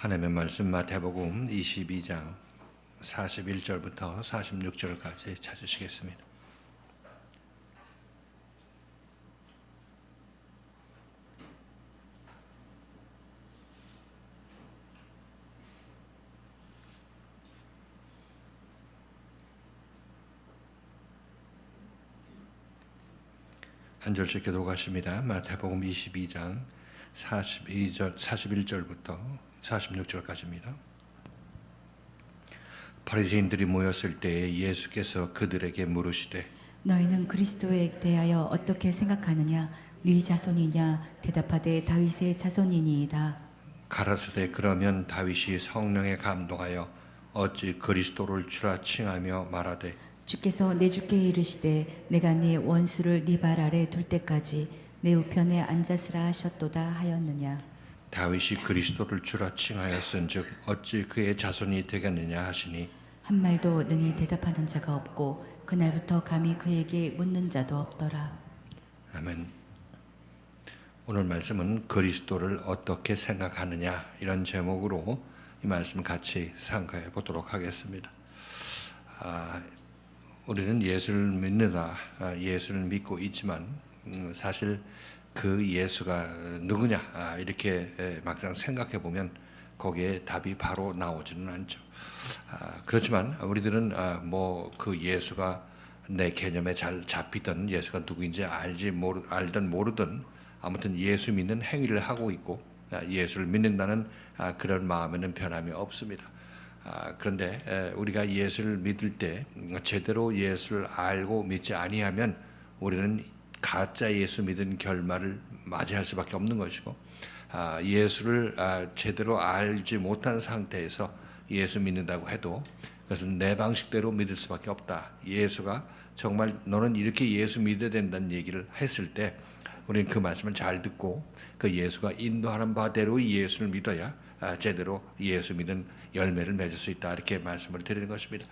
하나님의 말씀 마태복음 22장 41절부터 46절까지 찾으시겠습니다. 한 절씩 교독하십니다. 마태복음 22장 41절부터 46절까지입니다. 바리새인들이 모였을 때에 예수께서 그들에게 물으시되 너희는 그리스도에 대하여 어떻게 생각하느냐? 네 자손이냐? 대답하되 다윗의 자손이니이다. 가라사대 그러면 다윗이 성령에 감동하여 어찌 그리스도를 주라 칭하며 말하되 주께서 내 주께 이르시되 내가 네 원수를 네 발 아래 둘 때까지 내 우편에 앉았으라 하셨도다 하였느냐? 다윗이 그리스도를 주라 칭하였은즉 어찌 그의 자손이 되겠느냐 하시니 한 말도 능히 대답하는 자가 없고 그날부터 감히 그에게 묻는 자도 없더라. 아멘. 오늘 말씀은 그리스도를 어떻게 생각하느냐 이런 제목으로 이 말씀 같이 상고해 보도록 하겠습니다. 우리는 예수를 믿는다, 예수를 믿고 있지만 사실 그 예수가 누구냐 이렇게 막상 생각해 보면 거기에 답이 바로 나오지는 않죠. 그렇지만 우리들은 뭐 그 예수가 내 개념에 잘 잡히던 예수가 누구인지 알든 모르든 아무튼 예수 믿는 행위를 하고 있고 예수를 믿는다는 그런 마음에는 변함이 없습니다. 그런데 우리가 예수를 믿을 때 제대로 예수를 알고 믿지 아니하면 우리는 가짜 예수 믿은 결말을 맞이할 수밖에 없는 것이고 예수를 제대로 알지 못한 상태에서 예수 믿는다고 해도 그것은 내 방식대로 믿을 수밖에 없다. 예수가 정말 너는 이렇게 예수 믿어야 된다는 얘기를 했을 때 우리는 그 말씀을 잘 듣고 그 예수가 인도하는 바대로 예수를 믿어야 제대로 예수 믿는 열매를 맺을 수 있다. 이렇게 말씀을 드리는 것입니다.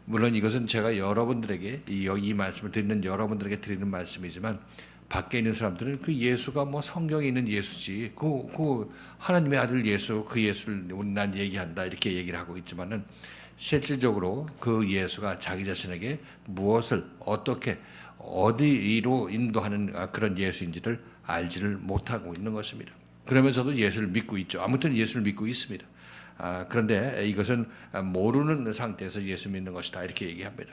물론 이것은 제가 여러분들에게 이 말씀을 드리는 여러분들에게 드리는 말씀이지만 밖에 있는 사람들은 그 예수가 뭐 성경에 있는 예수지 그 하나님의 아들 예수 그 예수를 난 얘기한다 이렇게 얘기를 하고 있지만은 실질적으로 그 예수가 자기 자신에게 무엇을 어떻게 어디로 인도하는 그런 예수인지를 알지를 못하고 있는 것입니다. 그러면서도 예수를 믿고 있죠. 아무튼 예수를 믿고 있습니다. 그런데 이것은 모르는 상태에서 예수 믿는 것이다 이렇게 얘기합니다.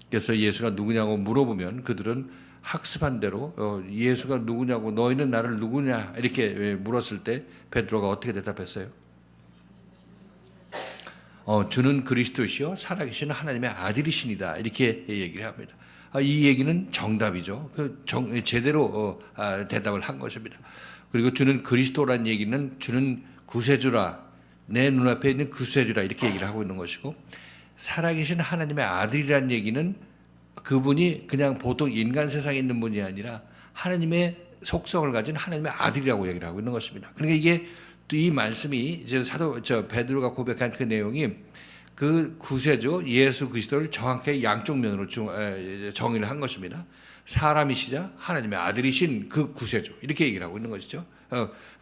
그래서 예수가 누구냐고 물어보면 그들은 학습한 대로 예수가 누구냐고 너희는 나를 누구냐 이렇게 물었을 때 베드로가 어떻게 대답했어요? 주는 그리스도시요 살아계신 하나님의 아들이시니다 이렇게 얘기를 합니다. 이 얘기는 정답이죠. 제대로 대답을 한 것입니다. 그리고 주는 그리스도라는 얘기는 주는 구세주라 내 눈앞에 있는 구세주라 이렇게 얘기를 하고 있는 것이고 살아계신 하나님의 아들이라는 얘기는 그분이 그냥 보통 인간 세상에 있는 분이 아니라 하나님의 속성을 가진 하나님의 아들이라고 얘기를 하고 있는 것입니다. 그러니까 이게 이 말씀이 베드로가 고백한 그 내용이 그 구세주 예수 그리스도를 정확하게 양쪽 면으로 정의를 한 것입니다. 사람이시자 하나님의 아들이신 그 구세주 이렇게 얘기를 하고 있는 것이죠.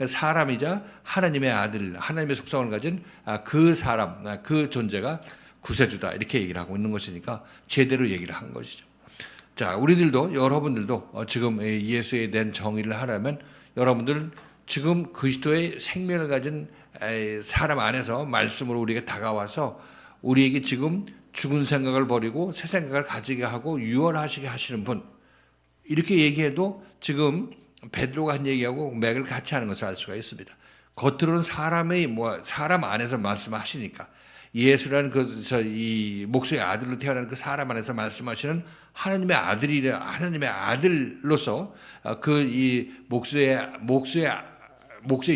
사람이자 하나님의 아들, 하나님의 속성을 가진 그 사람, 그 존재가 구세주다 이렇게 얘기를 하고 있는 것이니까 제대로 얘기를 한 것이죠. 자, 우리들도 여러분들도 지금 예수에 대한 정의를 하려면 여러분들은 지금 그리스도의 생명을 가진 사람 안에서 말씀으로 우리에게 다가와서 우리에게 지금 죽은 생각을 버리고 새 생각을 가지게 하고 유언하시게 하시는 분 이렇게 얘기해도 지금 베드로가 한 얘기하고 맥을 같이 하는 것을 알 수가 있습니다. 겉으로는 사람 안에서 말씀하시니까 예수라는 이 목수의 아들로 태어난 그 사람 안에서 말씀하시는 하나님의 아들로서 그 이 목수의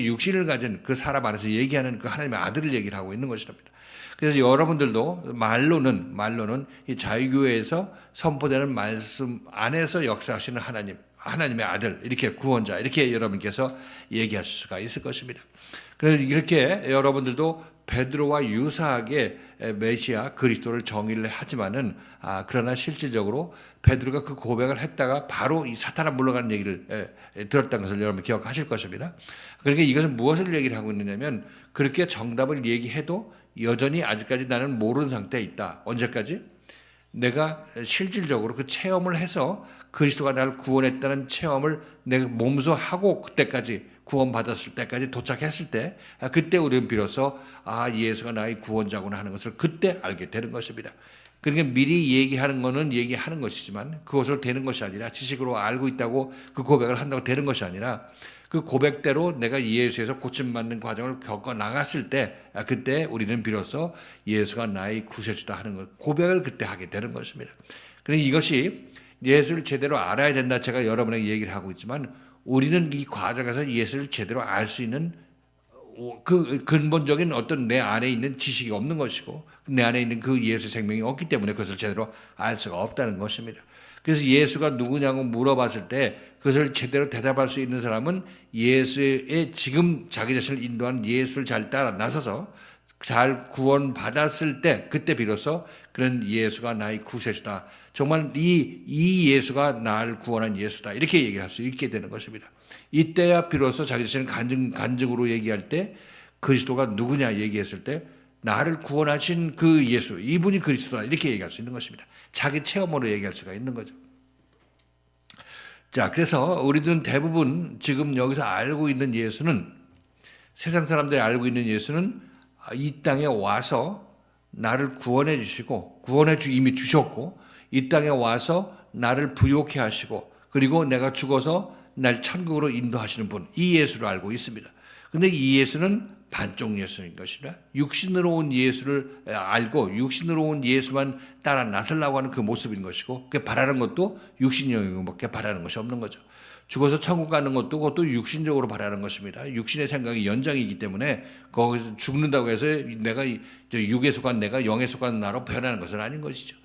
육신을 가진 그 사람 안에서 얘기하는 그 하나님의 아들을 얘기를 하고 있는 것이랍니다. 그래서 여러분들도 말로는 이 자유교회에서 선포되는 말씀 안에서 역사하시는 하나님, 하나님의 아들, 이렇게 구원자, 이렇게 여러분께서 얘기하실 수가 있을 것입니다. 그래서 이렇게 여러분들도 베드로와 유사하게 메시아 그리스도를 정의를 하지만은 그러나 실질적으로 베드로가 그 고백을 했다가 바로 이 사탄아 물러가는 얘기를 들었다는 것을 여러분 기억하실 것입니다. 그러니까 이것은 무엇을 얘기를 하고 있느냐면 그렇게 정답을 얘기해도 여전히 아직까지 나는 모르는 상태에 있다. 언제까지? 내가 실질적으로 그 체험을 해서 그리스도가 나를 구원했다는 체험을 내가 몸소 하고 그때까지 구원받았을 때까지 도착했을 때 그때 우리는 비로소 예수가 나의 구원자구나 하는 것을 그때 알게 되는 것입니다. 그러니까 미리 얘기하는 것은 얘기하는 것이지만 그것으로 되는 것이 아니라 지식으로 알고 있다고 그 고백을 한다고 되는 것이 아니라 그 고백대로 내가 예수에서 고침받는 과정을 겪어 나갔을 때 그때 우리는 비로소 예수가 나의 구세주다 하는 것 고백을 그때 하게 되는 것입니다. 그러니까 이것이 예수를 제대로 알아야 된다 제가 여러분에게 얘기를 하고 있지만 우리는 이 과정에서 예수를 제대로 알 수 있는 그 근본적인 어떤 내 안에 있는 지식이 없는 것이고 내 안에 있는 그 예수 생명이 없기 때문에 그것을 제대로 알 수가 없다는 것입니다. 그래서 예수가 누구냐고 물어봤을 때 그것을 제대로 대답할 수 있는 사람은 예수의 지금 자기 자신을 인도한 예수를 잘 따라 나서서 잘 구원받았을 때 그때 비로소 그런 예수가 나의 구세주다. 정말 이 예수가 나를 구원한 예수다. 이렇게 얘기할 수 있게 되는 것입니다. 이때야 비로소 자기 자신을 간증으로 얘기할 때 그리스도가 누구냐 얘기했을 때 나를 구원하신 그 예수, 이분이 그리스도다. 이렇게 얘기할 수 있는 것입니다. 자기 체험으로 얘기할 수가 있는 거죠. 자, 그래서 우리들은 대부분 지금 여기서 알고 있는 예수는 세상 사람들이 알고 있는 예수는 이 땅에 와서 나를 구원해 주시고 이미 주셨고 이 땅에 와서 나를 부욕해 하시고 그리고 내가 죽어서 날 천국으로 인도하시는 분 이 예수를 알고 있습니다. 그런데 이 예수는 반쪽 예수인 것이라 육신으로 온 예수를 알고 육신으로 온 예수만 따라 나서려고 하는 그 모습인 것이고 그 바라는 것도 육신형밖에 바라는 것이 없는 거죠. 죽어서 천국 가는 것도 그것도 육신적으로 바라는 것입니다. 육신의 생각이 연장이기 때문에 거기서 죽는다고 해서 내가 육에 속한 내가 영에 속한 나로 변하는 것은 아닌 것이죠.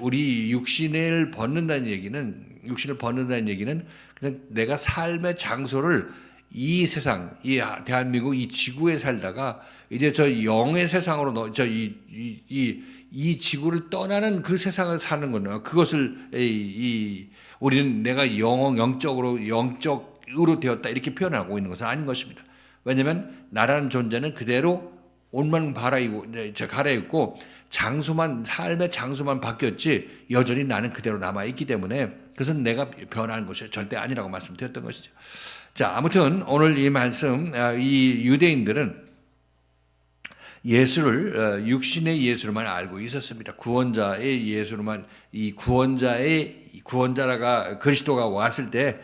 우리 육신을 벗는다는 얘기는 그냥 내가 삶의 장소를 이 세상, 이 대한민국 이 지구에 살다가 이제 저 영의 세상으로 이 지구를 떠나는 그 세상을 사는 거는 그것을 우리는 내가 영적으로 되었다 이렇게 표현하고 있는 것은 아닌 것입니다. 왜냐하면 나라는 존재는 그대로 옷만 갈아입고 삶의 장소만 바뀌었지 여전히 나는 그대로 남아있기 때문에 그것은 내가 변하는 것이 절대 아니라고 말씀드렸던 것이죠. 자, 아무튼 오늘 이 말씀, 이 유대인들은 예수를 육신의 예수로만 알고 있었습니다. 구원자의 예수로만 구원자가 그리스도가 왔을 때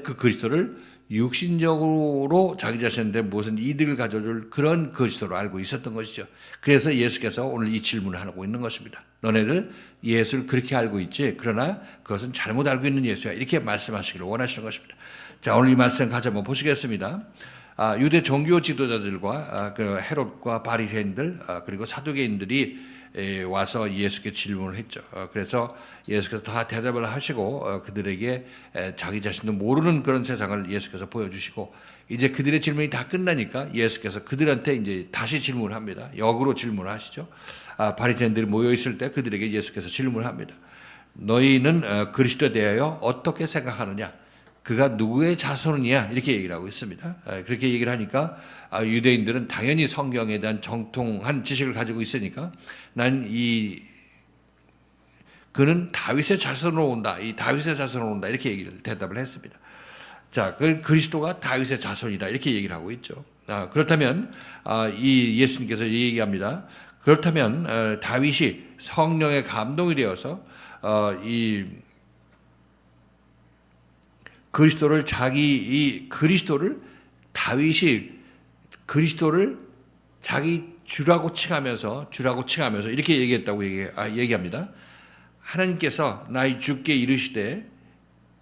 그 그리스도를 육신적으로 자기 자신한테 무슨 이득을 가져줄 그런 그리스도로 알고 있었던 것이죠. 그래서 예수께서 오늘 이 질문을 하고 있는 것입니다. 너네들 예수를 그렇게 알고 있지 그러나 그것은 잘못 알고 있는 예수야. 이렇게 말씀하시기를 원하시는 것입니다. 자, 오늘 이 말씀 같이 한번 보시겠습니다. 유대 종교 지도자들과 그 헤롯과 바리새인들 그리고 사두개인들이 와서 예수께 질문을 했죠. 그래서 예수께서 다 대답을 하시고 그들에게 자기 자신도 모르는 그런 세상을 예수께서 보여주시고 이제 그들의 질문이 다 끝나니까 예수께서 그들한테 이제 다시 질문을 합니다. 역으로 질문을 하시죠. 바리새인들이 모여 있을 때 그들에게 예수께서 질문을 합니다. 너희는 그리스도에 대하여 어떻게 생각하느냐? 그가 누구의 자손이냐? 이렇게 얘기를 하고 있습니다. 그렇게 얘기를 하니까 유대인들은 당연히 성경에 대한 정통한 지식을 가지고 있으니까 그는 다윗의 자손으로 온다. 이 다윗의 자손으로 온다. 이렇게 대답을 했습니다. 자, 그리스도가 다윗의 자손이다. 이렇게 얘기를 하고 있죠. 그렇다면 이 예수님께서 얘기합니다. 그렇다면 다윗이 성령의 감동이 되어서 이 그리스도를 다윗이 그리스도를 자기 주라고 칭하면서 이렇게 얘기했다고 얘기합니다. 하나님께서 나의 주께 이르시되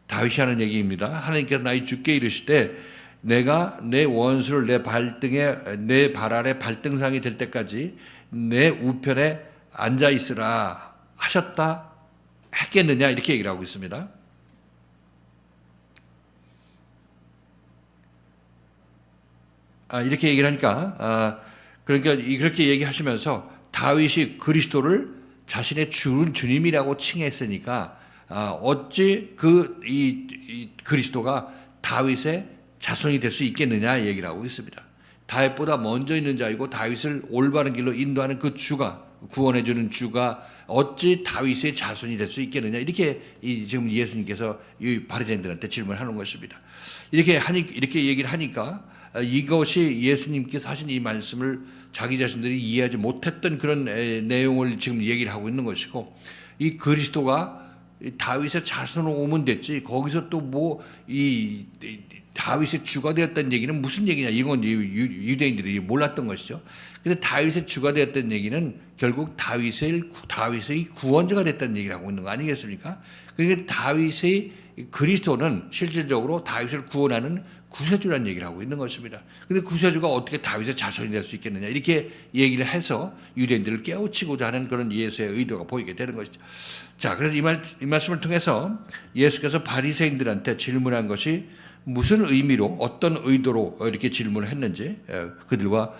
다윗이 하는 얘기입니다. 하나님께서 나의 주께 이르시되 내가 내 원수를 내 발 아래 발등상이 될 때까지 내 우편에 앉아 있으라 하셨다 했겠느냐 이렇게 얘기를 하고 있습니다. 이렇게 얘기를 하니까 그러니까 그렇게 얘기하시면서 다윗이 그리스도를 자신의 주님이라고 칭했으니까 어찌 이 그리스도가 다윗의 자손이 될 수 있겠느냐 얘기를 하고 있습니다. 다윗보다 먼저 있는 자이고 다윗을 올바른 길로 인도하는 그 주가 구원해 주는 주가 어찌 다윗의 자손이 될 수 있겠느냐 이렇게 지금 예수님께서 이 바리새인들한테 질문하는 것입니다. 이렇게 얘기를 하니까 이것이 예수님께서 하신 이 말씀을 자기 자신들이 이해하지 못했던 그런 내용을 지금 얘기를 하고 있는 것이고 이 그리스도가 다윗의 자손으로 오면 됐지 거기서 또 뭐 이 다윗의 주가 되었다는 얘기는 무슨 얘기냐 이건 유대인들이 몰랐던 것이죠. 근데 다윗의 주가 되었다는 얘기는 결국 다윗의 구원자가 됐다는 얘기를 하고 있는 거 아니겠습니까? 그러니까 다윗의 그리스도는 실질적으로 다윗을 구원하는 구세주라는 얘기를 하고 있는 것입니다. 근데 구세주가 어떻게 다윗의 자손이 될 수 있겠느냐 이렇게 얘기를 해서 유대인들을 깨우치고자 하는 그런 예수의 의도가 보이게 되는 것이죠. 자, 그래서 이 말씀을 통해서 예수께서 바리새인들한테 질문한 것이 무슨 의미로 어떤 의도로 이렇게 질문을 했는지 그들과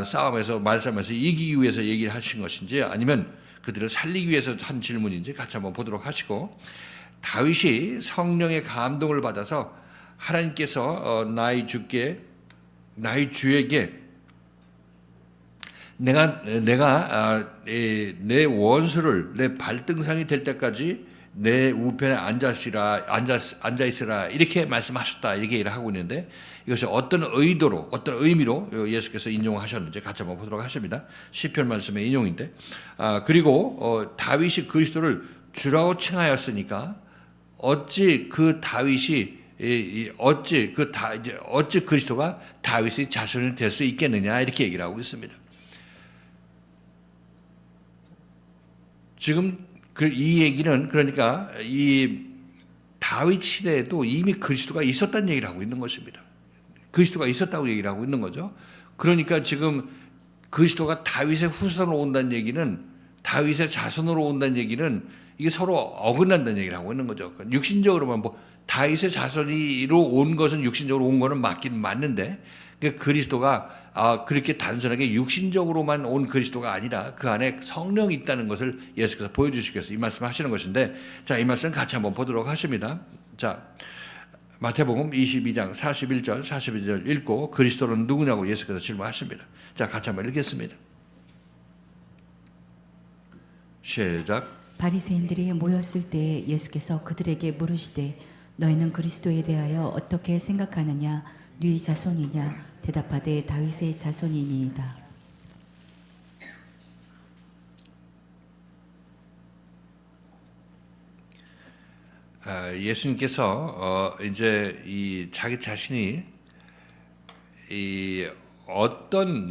싸움에서 말싸움에서 이기기 위해서 얘기를 하신 것인지 아니면 그들을 살리기 위해서 한 질문인지 같이 한번 보도록 하시고 다윗이 성령의 감동을 받아서 하나님께서 나의 주에게 내가 내 원수를 내 발등상이 될 때까지 내 우편에 앉아 있으라 이렇게 말씀하셨다 이렇게 얘기를 하고 있는데 이것이 어떤 의도로 어떤 의미로 예수께서 인용하셨는지 같이 한번 보도록 하십니다. 시편 말씀의 인용인데 그리고 다윗이 그리스도를 주라고 칭하였으니까 어찌 그리스도가 다윗의 자손이 될 수 있겠느냐 이렇게 얘기를 하고 있습니다. 지금 이 얘기는 그러니까 이 다윗 시대에도 이미 그리스도가 있었다는 얘기를 하고 있는 것입니다. 그리스도가 있었다고 얘기를 하고 있는 거죠. 그러니까 지금 그리스도가 다윗의 후손으로 온다는 얘기는 다윗의 자손으로 온다는 얘기는 이게 서로 어긋난다는 얘기를 하고 있는 거죠. 육신적으로만 다윗의 자손으로 온 것은 육신적으로 온 거는 맞긴 맞는데 그리스도가 그렇게 단순하게 육신적으로만 온 그리스도가 아니라 그 안에 성령이 있다는 것을 예수께서 보여주시기 위해서 이 말씀을 하시는 것인데 자, 이 말씀 같이 한번 보도록 하십니다. 자, 마태복음 22장 41절 42절 읽고 그리스도는 누구냐고 예수께서 질문하십니다. 자, 같이 한번 읽겠습니다. 시작. 바리새인들이 모였을 때 예수께서 그들에게 물으시되 너희는 그리스도에 대하여 어떻게 생각하느냐 네 자손이냐 대답하되 다윗의 자손이니이다. 예수님께서 이제 이 자기 자신이 이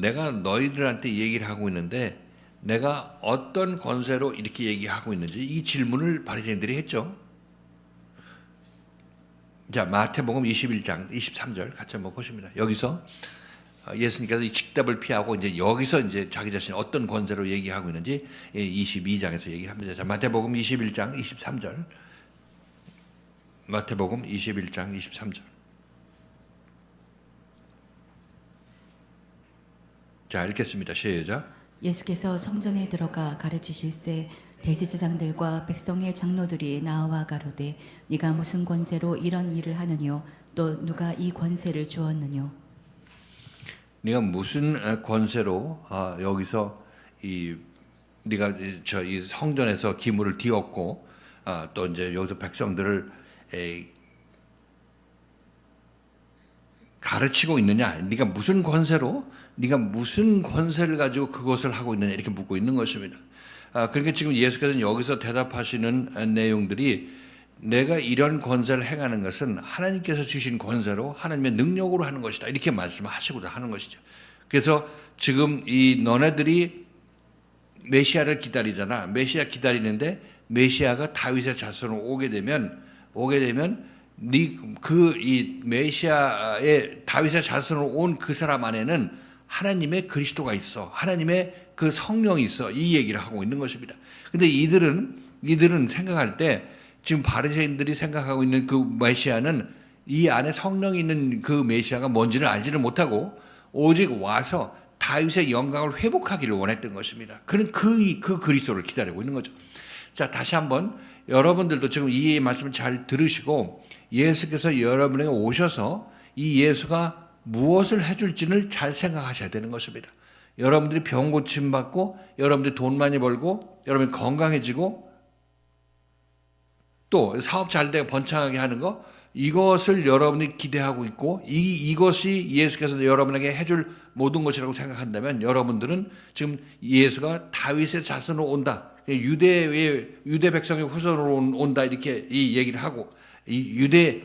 내가 너희들한테 얘기를 하고 있는데 내가 어떤 권세로 이렇게 얘기하고 있는지 이 질문을 바리새인들이 했죠. 자, 마태복음 21장 23절 같이 한번 보십니다. 여기서 예수님께서 이 직답을 피하고 이제 여기서 이제 자기 자신이 어떤 권세로 얘기하고 있는지 22장에서 얘기합니다. 자, 마태복음 21장 23절. 마태복음 21장 23절. 자, 읽겠습니다. 시작. 예수께서 성전에 들어가 가르치실새 대제사장들과 백성의 장로들이 나와 가로되 네가 무슨 권세로 이런 일을 하느뇨 또 누가 이 권세를 주었느뇨 네가 무슨 권세로 여기서 네가 이 성전에서 기물을 뒤엎고 또 이제 여기서 백성들을 가르치고 있느냐? 네가 무슨 권세를 가지고 그것을 하고 있느냐? 이렇게 묻고 있는 것입니다. 그러니까 지금 예수께서는 여기서 대답하시는 내용들이 내가 이런 권세를 행하는 것은 하나님께서 주신 권세로 하나님의 능력으로 하는 것이다. 이렇게 말씀하시고자 하는 것이죠. 그래서 지금 이 너네들이 메시아를 기다리잖아. 메시아 기다리는데 메시아가 다윗의 자손으로 오게 되면 이 메시아의 다윗의 자손으로 온 그 사람 안에는 하나님의 그리스도가 있어. 하나님의 그 성령이 있어. 이 얘기를 하고 있는 것입니다. 근데 이들은 생각할 때 지금 바리새인들이 생각하고 있는 그 메시아는 이 안에 성령이 있는 그 메시아가 뭔지를 알지를 못하고 오직 와서 다윗의 영광을 회복하기를 원했던 것입니다. 그는 그 그리스도를 기다리고 있는 거죠. 자, 다시 한번 여러분들도 지금 이 말씀을 잘 들으시고 예수께서 여러분에게 오셔서 이 예수가 무엇을 해줄지를 잘 생각하셔야 되는 것입니다. 여러분들이 병 고침 받고 여러분들이 돈 많이 벌고 여러분이 건강해지고 또 사업 잘 되고 번창하게 하는 거, 이것을 여러분이 기대하고 있고 이것이 예수께서 여러분에게 해줄 모든 것이라고 생각한다면 여러분들은 지금 예수가 다윗의 자손으로 온다, 유대 백성의 후손으로 온다 이렇게 이 얘기를 하고 유대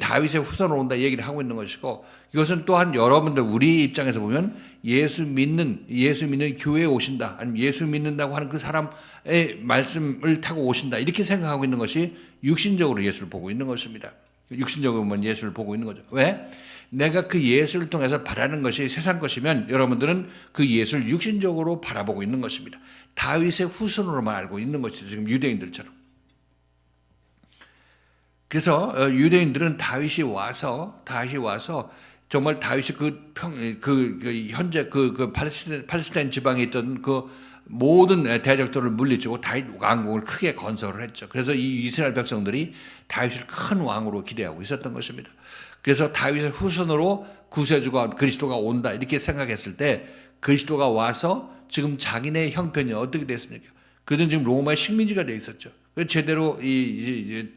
다윗의 후손으로 온다 얘기를 하고 있는 것이고, 이것은 또한 여러분들 우리 입장에서 보면 예수 믿는 교회에 오신다, 아니면 예수 믿는다고 하는 그 사람의 말씀을 타고 오신다 이렇게 생각하고 있는 것이 육신적으로 예수를 보고 있는 것입니다. 육신적으로만 예수를 보고 있는 거죠. 왜? 내가 그 예수를 통해서 바라는 것이 세상 것이면 여러분들은 그 예수를 육신적으로 바라보고 있는 것입니다. 다윗의 후손으로만 알고 있는 것이죠. 지금 유대인들처럼. 그래서 유대인들은 다윗이 와서 정말 다윗이 현재 팔레스타인 지방에 있던 그 모든 대적들을 물리치고 다윗 왕국을 크게 건설을 했죠. 그래서 이 이스라엘 백성들이 다윗을 큰 왕으로 기대하고 있었던 것입니다. 그래서 다윗의 후손으로 구세주가 그리스도가 온다 이렇게 생각했을 때 그리스도가 와서 지금 자기네 형편이 어떻게 됐습니까? 그들은 지금 로마의 식민지가 돼 있었죠. 제대로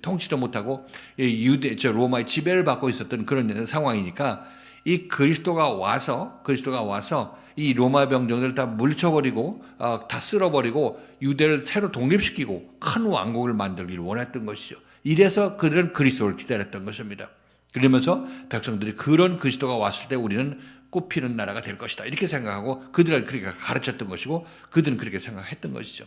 통치도 못하고 로마의 지배를 받고 있었던 그런 상황이니까 이 그리스도가 와서 이 로마 병정들을 다 물쳐버리고 다 쓸어버리고 유대를 새로 독립시키고 큰 왕국을 만들기를 원했던 것이죠. 이래서 그들은 그리스도를 기다렸던 것입니다. 그러면서 백성들이 그런 그리스도가 왔을 때 우리는 꽃피는 나라가 될 것이다 이렇게 생각하고 그들을 그렇게 가르쳤던 것이고 그들은 그렇게 생각했던 것이죠.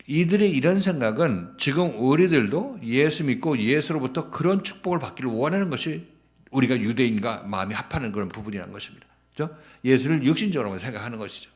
이들의 이런 생각은 지금 우리들도 예수 믿고 예수로부터 그런 축복을 받기를 원하는 것이 우리가 유대인과 마음이 합하는 그런 부분이라는 것입니다. 그렇죠? 예수를 육신적으로 생각하는 것이죠.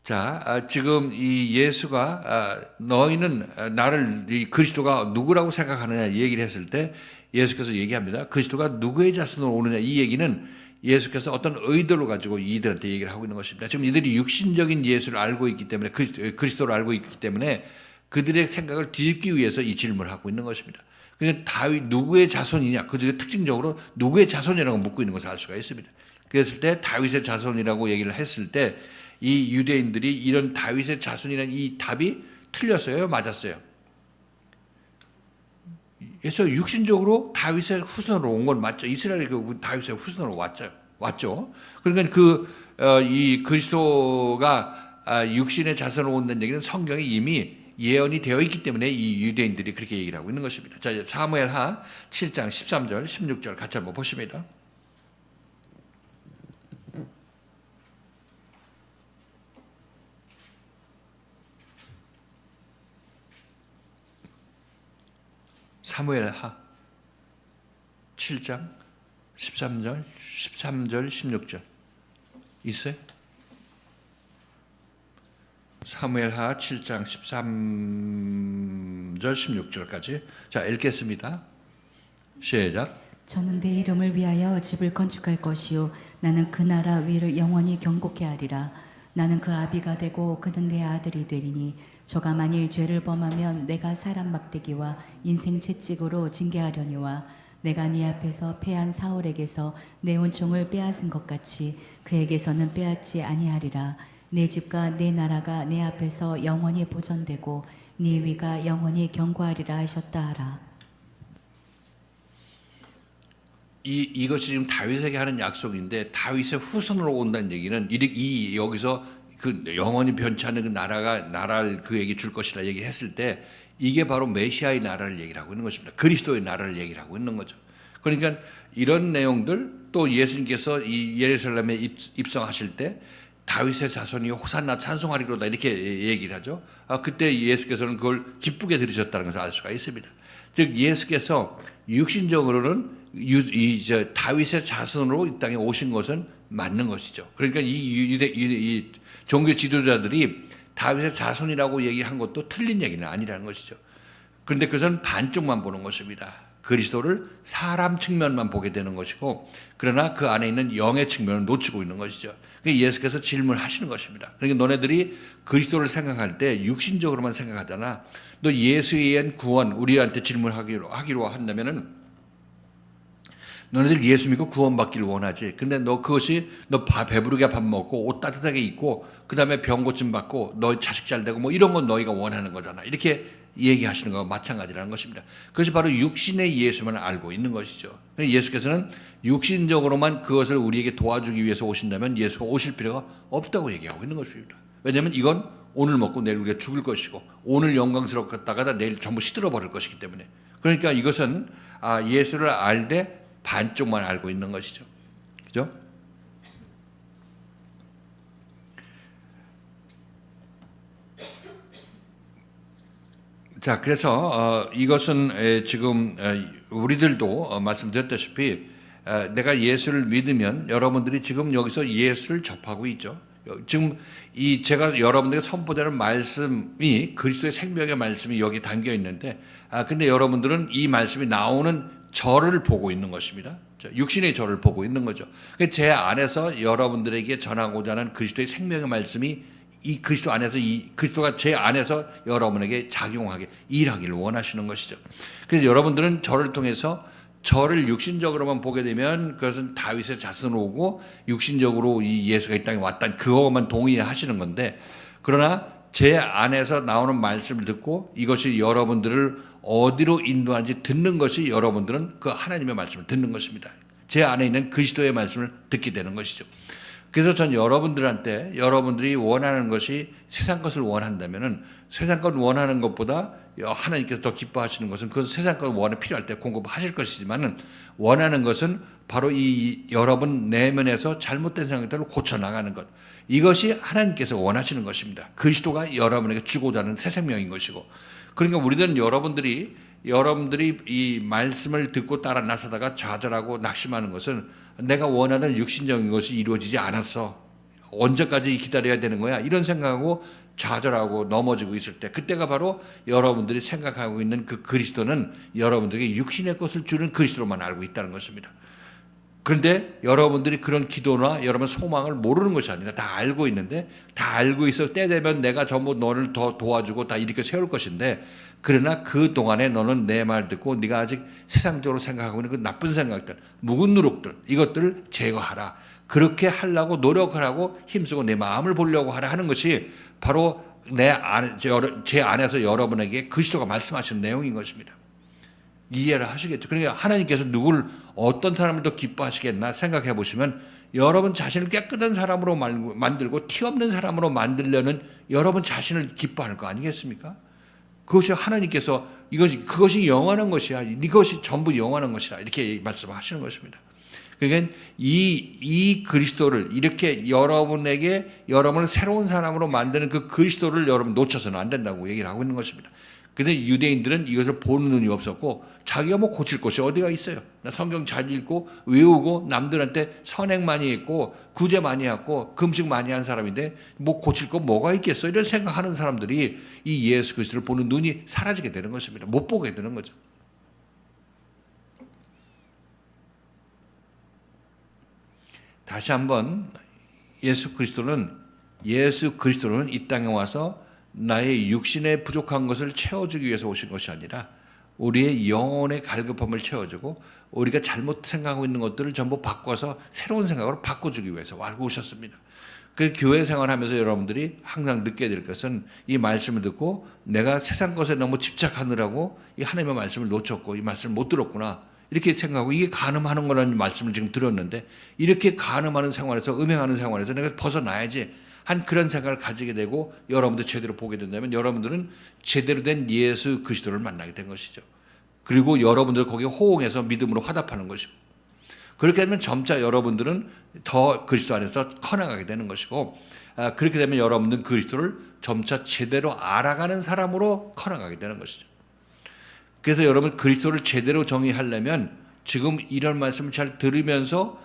자, 지금 이 예수가 너희는 나를 이 그리스도가 누구라고 생각하느냐 얘기를 했을 때 예수께서 얘기합니다. 그리스도가 누구의 자손으로 오느냐 이 얘기는 예수께서 어떤 의도를 가지고 이들한테 얘기를 하고 있는 것입니다. 지금 이들이 육신적인 예수를 알고 있기 때문에 그리스도를 알고 있기 때문에 그들의 생각을 뒤집기 위해서 이 질문을 하고 있는 것입니다. 그냥 다윗 누구의 자손이냐, 그중에 특징적으로 누구의 자손이라고 묻고 있는 것을 알 수가 있습니다. 그랬을 때 다윗의 자손이라고 얘기를 했을 때 이 유대인들이 이런 다윗의 자손이라는 이 답이 틀렸어요, 맞았어요? 그래서 육신적으로 다윗의 후손으로 온 건 맞죠. 이스라엘이 다윗의 후손으로 왔죠. 그러니까 이 그리스도가 육신의 자손으로 온다는 얘기는 성경에 이미 예언이 되어 있기 때문에 이 유대인들이 그렇게 얘기를 하고 있는 것입니다. 자, 사무엘하 7장 13절, 16절 같이 한번 보십니다. 사무엘하 7장 13절, 16절 있어요? 사무엘하 7장 13절 16절까지 자 읽겠습니다. 시작. 저는 내 이름을 위하여 집을 건축할 것이요 나는 그 나라 위를 영원히 경고케 하리라. 나는 그 아비가 되고 그는 내 아들이 되리니 저가 만일 죄를 범하면 내가 사람 막대기와 인생 채찍으로 징계하려니와 내가 네 앞에서 패한 사울에게서 내 은총을 빼앗은 것 같이 그에게서는 빼앗지 아니하리라. 내 집과 내 나라가 내 앞에서 영원히 보존되고 네 위가 영원히 경고하리라 하셨다 하라. 이것이 지금 다윗에게 하는 약속인데 다윗의 후손으로 온다는 얘기는 여기서 그 영원히 변치 않는 그 나라를 그에게 줄 것이라 얘기했을 때 이게 바로 메시아의 나라를 얘기를 하고 있는 것입니다. 그리스도의 나라를 얘기를 하고 있는 거죠. 그러니까 이런 내용들 또 예수님께서 이 예루살렘에 입성하실 때 다윗의 자손이 호산나 찬송하리로다 이렇게 얘기를 하죠. 그때 예수께서는 그걸 기쁘게 들으셨다는 것을 알 수가 있습니다. 즉 예수께서 육신적으로는 다윗의 자손으로 이 땅에 오신 것은 맞는 것이죠. 그러니까 이 종교 지도자들이 다윗의 자손이라고 얘기한 것도 틀린 얘기는 아니라는 것이죠. 그런데 그것은 반쪽만 보는 것입니다. 그리스도를 사람 측면만 보게 되는 것이고, 그러나 그 안에 있는 영의 측면을 놓치고 있는 것이죠. 그러니까 예수께서 질문하시는 것입니다. 그러니까 너네들이 그리스도를 생각할 때 육신적으로만 생각하잖아. 너 예수에 의한 구원 우리한테 질문하기로 한다면은 너네들 예수 믿고 구원받기를 원하지. 근데 너 그것이 너 배부르게 밥 먹고 옷 따뜻하게 입고 그다음에 병 고침 받고 너 자식 잘 되고 뭐 이런 건 너희가 원하는 거잖아. 이렇게 얘기하시는 거와 마찬가지라는 것입니다. 그것이 바로 육신의 예수만 알고 있는 것이죠. 예수께서는 육신적으로만 그것을 우리에게 도와주기 위해서 오신다면 예수가 오실 필요가 없다고 얘기하고 있는 것입니다. 왜냐하면 이건 오늘 먹고 내일 우리가 죽을 것이고 오늘 영광스럽다가 내일 전부 시들어 버릴 것이기 때문에, 그러니까 이것은 예수를 알되 반쪽만 알고 있는 것이죠. 그죠? 자, 그래서 이것은 지금 우리들도 말씀드렸다시피 내가 예수를 믿으면 여러분들이 지금 여기서 예수를 접하고 있죠. 지금 제가 여러분들에게 선포되는 말씀이 그리스도의 생명의 말씀이 여기 담겨 있는데, 근데 여러분들은 이 말씀이 나오는 저를 보고 있는 것입니다. 육신의 저를 보고 있는 거죠. 제 안에서 여러분들에게 전하고자 하는 그리스도의 생명의 말씀이 이 그리스도 안에서 이 그리스도가 제 안에서 여러분에게 작용하게 일하기를 원하시는 것이죠. 그래서 여러분들은 저를 통해서 저를 육신적으로만 보게 되면 그것은 다윗의 자손으로 오고 육신적으로 이 예수가 이 땅에 왔다는 그것만 동의하시는 건데, 그러나 제 안에서 나오는 말씀을 듣고 이것이 여러분들을 어디로 인도하는지 듣는 것이 여러분들은 그 하나님의 말씀을 듣는 것입니다. 제 안에 있는 그리스도의 말씀을 듣게 되는 것이죠. 그래서 전 여러분들한테 여러분들이 원하는 것이 세상 것을 원한다면은 세상 것 원하는 것보다 하나님께서 더 기뻐하시는 것은 그 세상 것 필요할 때 공급하실 것이지만은 원하는 것은 바로 이 여러분 내면에서 잘못된 생각들을 고쳐 나가는 것, 이것이 하나님께서 원하시는 것입니다. 그리스도가 여러분에게 주고자 하는 새 생명인 것이고, 그러니까 우리들은 여러분들이 이 말씀을 듣고 따라 나서다가 좌절하고 낙심하는 것은 내가 원하는 육신적인 것이 이루어지지 않았어, 언제까지 기다려야 되는 거야, 이런 생각하고 좌절하고 넘어지고 있을 때, 그때가 바로 여러분들이 생각하고 있는 그 그리스도는 여러분들에게 육신의 것을 주는 그리스도로만 알고 있다는 것입니다. 그런데 여러분들이 그런 기도나 여러분 소망을 모르는 것이 아니라 다 알고 있는데, 다 알고 있어 때 되면 내가 전부 너를 더 도와주고 다 이렇게 세울 것인데, 그러나 그 동안에 너는 내 말 듣고 네가 아직 세상적으로 생각하고 있는 그 나쁜 생각들, 묵은 누룩들, 이것들을 제거하라. 그렇게 하려고 노력을 하고 힘쓰고 내 마음을 보려고 하라 하는 것이 바로 제 안에서 여러분에게 그리스도가 말씀하시는 내용인 것입니다. 이해를 하시겠죠. 그러니까 하나님께서 누굴 어떤 사람을 더 기뻐하시겠나 생각해 보시면, 여러분 자신을 깨끗한 사람으로 만들고 티 없는 사람으로 만들려는 여러분 자신을 기뻐할 거 아니겠습니까? 그것이 하나님께서 그것이 영원한 것이야. 이것이 전부 영원한 것이다. 이렇게 말씀하시는 것입니다. 그러니까 이 그리스도를 이렇게 여러분을 새로운 사람으로 만드는 그 그리스도를 여러분 놓쳐서는 안 된다고 얘기를 하고 있는 것입니다. 근데 유대인들은 이것을 보는 눈이 없었고, 자기가 뭐 고칠 곳이 어디가 있어요? 나 성경 잘 읽고 외우고 남들한테 선행 많이 했고 구제 많이 했고 금식 많이 한 사람인데 뭐 고칠 거 뭐가 있겠어? 이런 생각하는 사람들이 이 예수 그리스도를 보는 눈이 사라지게 되는 것입니다. 못 보게 되는 거죠. 다시 한번 예수 그리스도는 이 땅에 와서 나의 육신의 부족한 것을 채워주기 위해서 오신 것이 아니라 우리의 영혼의 갈급함을 채워주고 우리가 잘못 생각하고 있는 것들을 전부 바꿔서 새로운 생각으로 바꿔주기 위해서 알고 오셨습니다. 그 교회 생활하면서 여러분들이 항상 느껴야 될 것은, 이 말씀을 듣고 내가 세상 것에 너무 집착하느라고 이 하나님의 말씀을 놓쳤고 이 말씀을 못 들었구나, 이렇게 생각하고 이게 간음하는 거라는 말씀을 지금 들었는데, 이렇게 간음하는 생활에서 음행하는 생활에서 내가 벗어나야지 한 그런 생각을 가지게 되고 여러분들 제대로 보게 된다면 여러분들은 제대로 된 예수 그리스도를 만나게 된 것이죠. 그리고 여러분들 거기에 호응해서 믿음으로 화답하는 것이고, 그렇게 되면 점차 여러분들은 더 그리스도 안에서 커나가게 되는 것이고, 그렇게 되면 여러분들은 그리스도를 점차 제대로 알아가는 사람으로 커나가게 되는 것이죠. 그래서 여러분 그리스도를 제대로 정의하려면 지금 이런 말씀을 잘 들으면서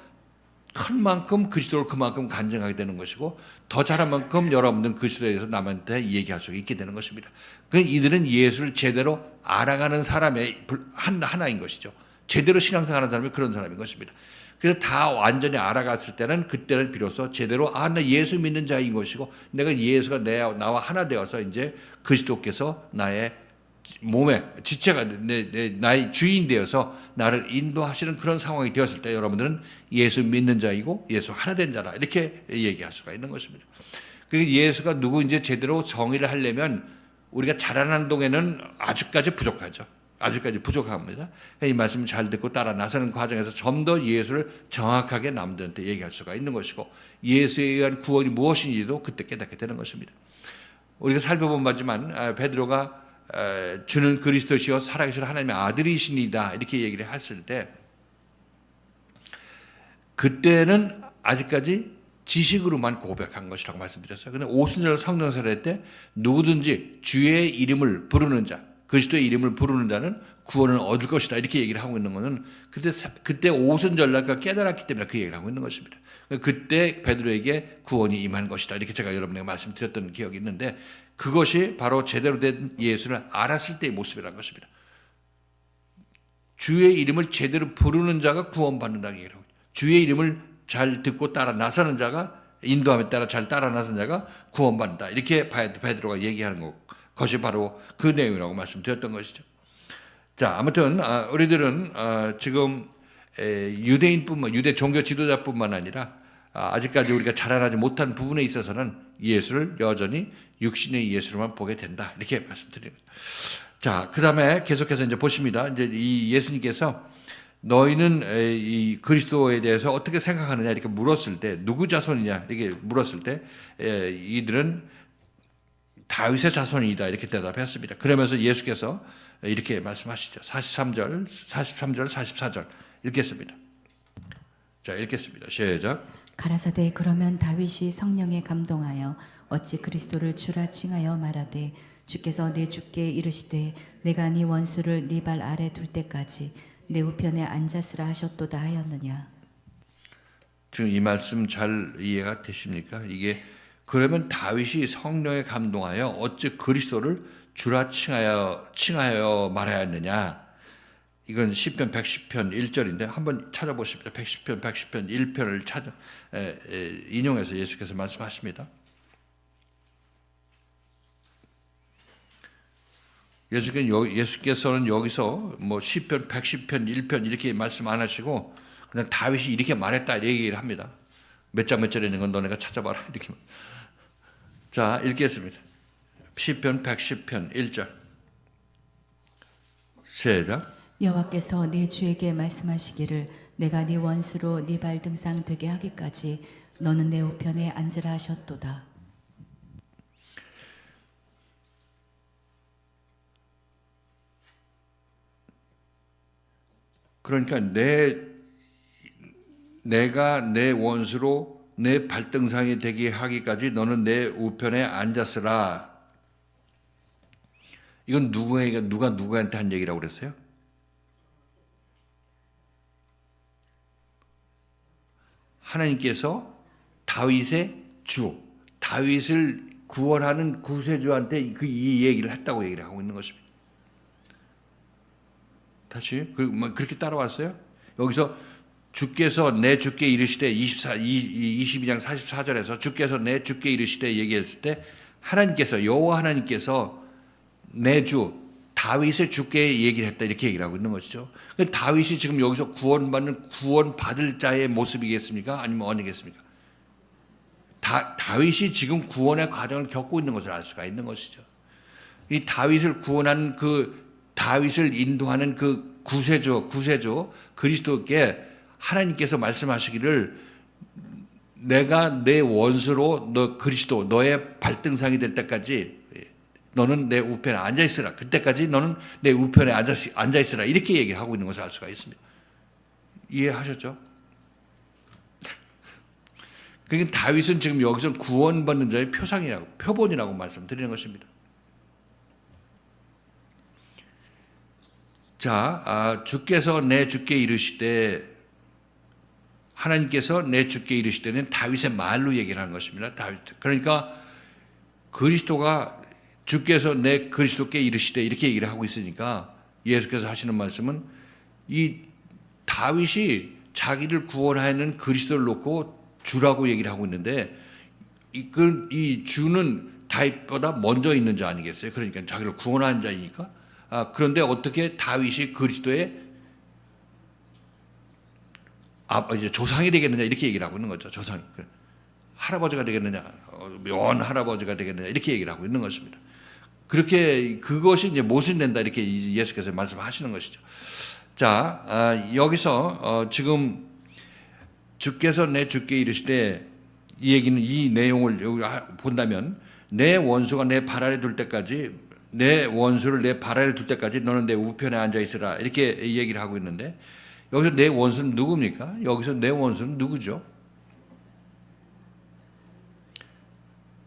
큰 만큼 그리스도를 그만큼 간증하게 되는 것이고 더 잘한 만큼 여러분들은 그리스도에 대해서 남한테 얘기할 수 있게 되는 것입니다. 그 이들은 예수를 제대로 알아가는 사람의 하나인 것이죠. 제대로 신앙생활하는 사람이 그런 사람인 것입니다. 그래서 다 완전히 알아갔을 때는 그때는 비로소 제대로 나 예수 믿는 자인 것이고 내가 예수가 나와 하나 되어서 이제 그리스도께서 나의 몸의 지체가 나의 주인 되어서 나를 인도하시는 그런 상황이 되었을 때 여러분들은 예수 믿는 자이고 예수 하나 된 자라 이렇게 얘기할 수가 있는 것입니다. 그리고 예수가 누구인지 제대로 정의를 하려면 우리가 자라나는 동에는 아주까지 부족하죠. 아주까지 부족합니다. 이 말씀 잘 듣고 따라 나서는 과정에서 좀 더 예수를 정확하게 남들한테 얘기할 수가 있는 것이고 예수에 의한 구원이 무엇인지도 그때 깨닫게 되는 것입니다. 우리가 살펴본 바지만 베드로가 주는 그리스도시요 살아계신 하나님의 아들이시니다 이렇게 얘기를 했을 때 그때는 아직까지 지식으로만 고백한 것이라고 말씀드렸어요. 그런데 오순절 성령세례 할 때 누구든지 주의 이름을 부르는 자, 그리스도의 이름을 부르는 자는 구원을 얻을 것이다 이렇게 얘기를 하고 있는 것은 그때 오순절날까 깨달았기 때문에 그 얘기를 하고 있는 것입니다. 그때 베드로에게 구원이 임한 것이다 이렇게 제가 여러분에게 말씀드렸던 기억이 있는데 그것이 바로 제대로 된 예수를 알았을 때의 모습이라는 것입니다. 주의 이름을 제대로 부르는 자가 구원받는다는 얘기라고. 주의 이름을 잘 듣고 따라 나서는 자가 인도함에 따라 잘 따라 나서는 자가 구원받는다. 이렇게 베드로가 얘기하는 것이 바로 그 내용이라고 말씀드렸던 것이죠. 자, 아무튼 우리들은 지금 유대 종교 지도자뿐만 아니라 아직까지 우리가 자라나지 못한 부분에 있어서는 예수를 여전히 육신의 예수로만 보게 된다. 이렇게 말씀드리는 거죠. 자, 그 다음에 계속해서 이제 보십니다. 이제 이 예수님께서 너희는 이 그리스도에 대해서 어떻게 생각하느냐 이렇게 물었을 때 누구 자손이냐 이렇게 물었을 때 이들은 다윗의 자손이다 이렇게 대답했습니다. 그러면서 예수께서 이렇게 말씀하시죠. 43절, 44절 읽겠습니다. 자, 읽겠습니다. 시작. 가라사대 그러면 다윗이 성령에 감동하여 어찌 그리스도를 주라 칭하여 말하되 주께서 내 주께 이르시되 내가 네 원수를 네 발 아래 둘 때까지 내 우편에 앉았으라 하셨도다 하였느냐. 지금 이 말씀 잘 이해가 되십니까? 이게 그러면 다윗이 성령에 감동하여 어찌 그리스도를 주라 칭하여 말하였느냐. 이건 시편 110편 1절인데 한번 찾아보십니다. 110편 1편을 인용해서 예수께서 말씀하십니다. 예수께서는 여기서 뭐 시편 110편 1편 이렇게 말씀 안 하시고 그냥 다윗이 이렇게 말했다 얘기를 합니다. 몇 장 몇 절에 있는 건 너네가 찾아봐라 이렇게. 자, 읽겠습니다. 시편 110편 1절 시작. 여호와께서 네 주에게 말씀하시기를 내가 네 원수로 네 발 등상 되게 하기까지 너는 내 우편에 앉으라 하셨도다. 그러니까 내가 내 원수로 내 발등상이 되게 하기까지 너는 내 우편에 앉았으라. 이건 누가 누구한테 한 얘기라고 그랬어요? 하나님께서 다윗의 주, 다윗을 구원하는 구세주한테 이 얘기를 했다고 얘기를 하고 있는 것입니다. 다시 그렇게 따라왔어요. 여기서 주께서 내 주께 이르시되 22장 44절에서 주께서 내 주께 이르시되 얘기했을 때 하나님께서 여호와 하나님께서 내 주 다윗의 주께 얘기를 했다 이렇게 얘기를 하고 있는 것이죠. 다윗이 지금 여기서 구원받을 자의 모습이겠습니까? 아니면 어디겠습니까? 다윗이 지금 구원의 과정을 겪고 있는 것을 알 수가 있는 것이죠. 이 다윗을 구원한 다윗을 인도하는 그 구세주 그리스도께 하나님께서 말씀하시기를 내가 내 원수로 너 그리스도 너의 발등상이 될 때까지 너는 내 우편에 앉아있으라. 그때까지 너는 내 우편에 앉아있으라. 이렇게 얘기하고 있는 것을 알 수가 있습니다. 이해하셨죠? 그러니까 다윗은 지금 여기서 구원받는 자의 표본이라고 말씀드리는 것입니다. 자, 주께서 내 주께 이르시되 하나님께서 내 주께 이르시되는 다윗의 말로 얘기를 하는 것입니다. 그러니까 그리스도가 주께서 내 그리스도께 이르시되 이렇게 얘기를 하고 있으니까 예수께서 하시는 말씀은 이 다윗이 자기를 구원하는 그리스도를 놓고 주라고 얘기를 하고 있는데 이 주는 다윗보다 먼저 있는 자 아니겠어요? 그러니까 자기를 구원하는 자이니까. 그런데 어떻게 다윗이 그리스도의 이제 조상이 되겠느냐 이렇게 얘기를 하고 있는 거죠. 조상이. 할아버지가 되겠느냐, 원 할아버지가 되겠느냐 이렇게 얘기를 하고 있는 것입니다. 그렇게 그것이 이제 모순된다 이렇게 예수께서 말씀하시는 것이죠. 자, 여기서 지금 주께서 내 주께 이르시되 이 얘기는 이 내용을 본다면 내 원수가 내 발 아래 둘 때까지 내 원수를 내 발 아래 둘 때까지 너는 내 우편에 앉아 있으라 이렇게 얘기를 하고 있는데 여기서 내 원수는 누굽니까? 여기서 내 원수는 누구죠?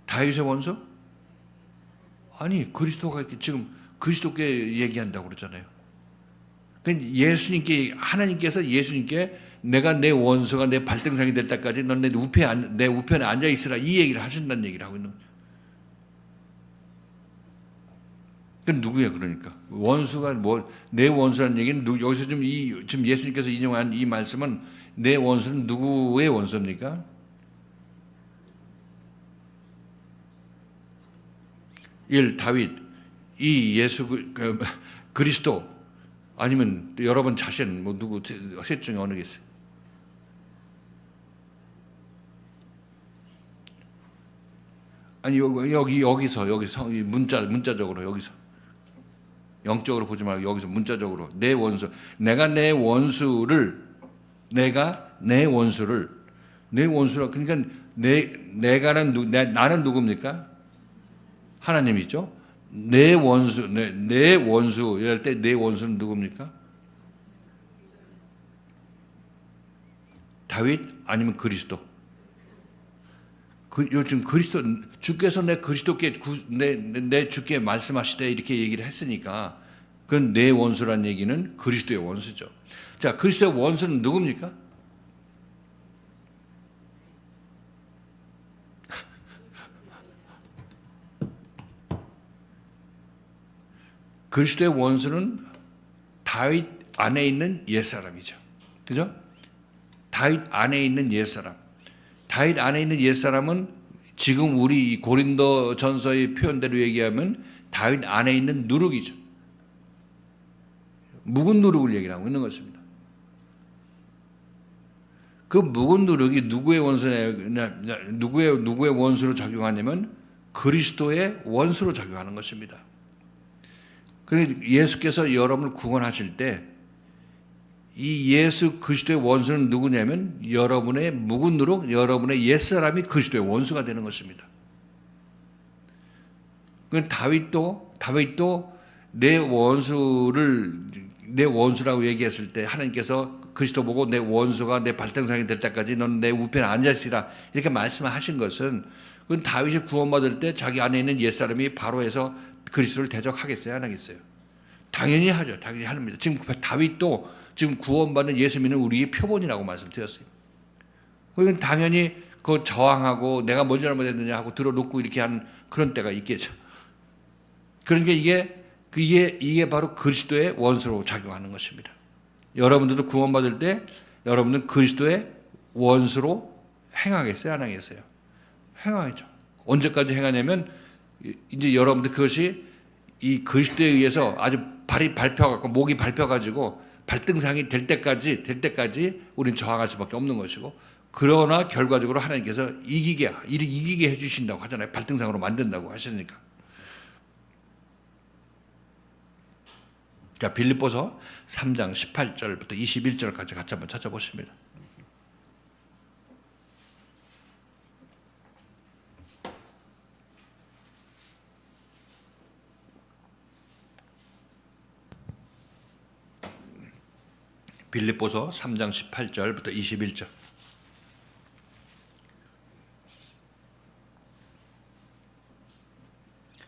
다윗의 원수? 아니 그리스도가 지금 그리스도께 얘기한다고 그러잖아요. 예수님께 하나님께서 예수님께 내가 내 원수가 내 발등상이 될 때까지 넌 내 우편에 앉아 있으라 이 얘기를 하신다는 얘기를 하고 있는 거예요. 그 누구야 그러니까 원수가 뭐 내 원수라는 얘기는 여기서 지금 예수님께서 인용한 이 말씀은 내 원수는 누구의 원수입니까? 다윗, 이 예수 그리스도 아니면 여러분 자신 뭐 누구 셋 중에 어느 겠어요? 아니 여기서 문자적으로 여기서 영적으로 보지 말고 여기서 문자적으로 내 원수 내가 내 원수라 그러니까 나는 누굽니까? 하나님이죠. 내 원수 이럴 때 내 원수는 누굽니까? 다윗 아니면 그리스도. 요즘 그리스도 주께서 내 그리스도께 내 주께 말씀하시되 이렇게 얘기를 했으니까 그건 내 원수란 얘기는 그리스도의 원수죠. 자, 그리스도의 원수는 누굽니까? 그리스도의 원수는 다윗 안에 있는 옛사람이죠. 그죠? 다윗 안에 있는 옛사람. 다윗 안에 있는 옛사람은 지금 우리 고린도 전서의 표현대로 얘기하면 다윗 안에 있는 누룩이죠. 묵은 누룩을 얘기를 하고 있는 것입니다. 그 묵은 누룩이 누구의 원수로 작용하냐면 그리스도의 원수로 작용하는 것입니다. 그래서 예수께서 여러분을 구원하실 때 이 예수 그리스도의 원수는 누구냐면 여러분의 묵은 누룩, 여러분의 옛사람이 그리스도의 원수가 되는 것입니다. 다윗도 내 원수라고 얘기했을 때 하나님께서 그리스도 보고 내 원수가 내 발등상이 될 때까지 넌 내 우편에 앉아있으라 이렇게 말씀하신 것은 그건 다윗이 구원받을 때 자기 안에 있는 옛사람이 바로 해서 그리스도를 대적하겠어요? 안 하겠어요? 당연히 하죠. 당연히 합니다. 지금 다윗도 지금 구원받는 예수 믿는 우리의 표본이라고 말씀드렸어요. 그건 당연히 그 저항하고 내가 뭔 잘못했느냐 하고 들어놓고 이렇게 하는 그런 때가 있겠죠. 그러니까 이게 바로 그리스도의 원수로 작용하는 것입니다. 여러분들도 구원받을 때 여러분들은 그리스도의 원수로 행하겠어요? 안 하겠어요? 행하겠죠. 언제까지 행하냐면 이제 여러분들 그것이 이 그리스도에 의해서 아주 발이 밟혀갖고 목이 밟혀가지고 발등상이 될 때까지 우리는 저항할 수밖에 없는 것이고 그러나 결과적으로 하나님께서 이기게 해주신다고 하잖아요. 발등상으로 만든다고 하시니까. 자, 빌립보서 3장 18절부터 21절까지 같이 한번 찾아보십니다. 빌립보서 3장 18절부터 21절.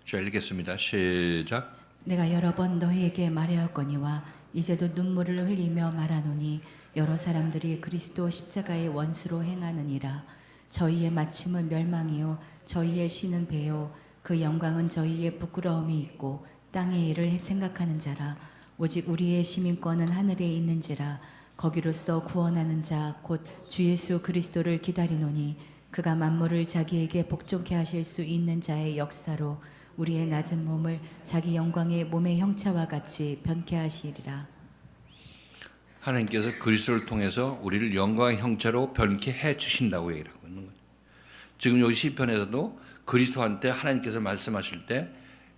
제가 읽겠습니다. 시작. 내가 여러 번 너희에게 말하였거니와 이제도 눈물을 흘리며 말하노니 여러 사람들이 그리스도 십자가의 원수로 행하느니라. 저희의 마침은 멸망이요 저희의 신은 배요 그 영광은 저희의 부끄러움이 있고 땅의 일을 생각하는 자라. 오직 우리의 시민권은 하늘에 있는지라. 거기로서 구원하는 자 곧 주 예수 그리스도를 기다리노니 그가 만물을 자기에게 복종케 하실 수 있는 자의 역사로 우리의 낮은 몸을 자기 영광의 몸의 형체와 같이 변케 하시리라. 하나님께서 그리스도를 통해서 우리를 영광의 형체로 변케 해 주신다고 얘기를 하고 있는 거죠. 지금 여기 시편에서도 그리스도한테 하나님께서 말씀하실 때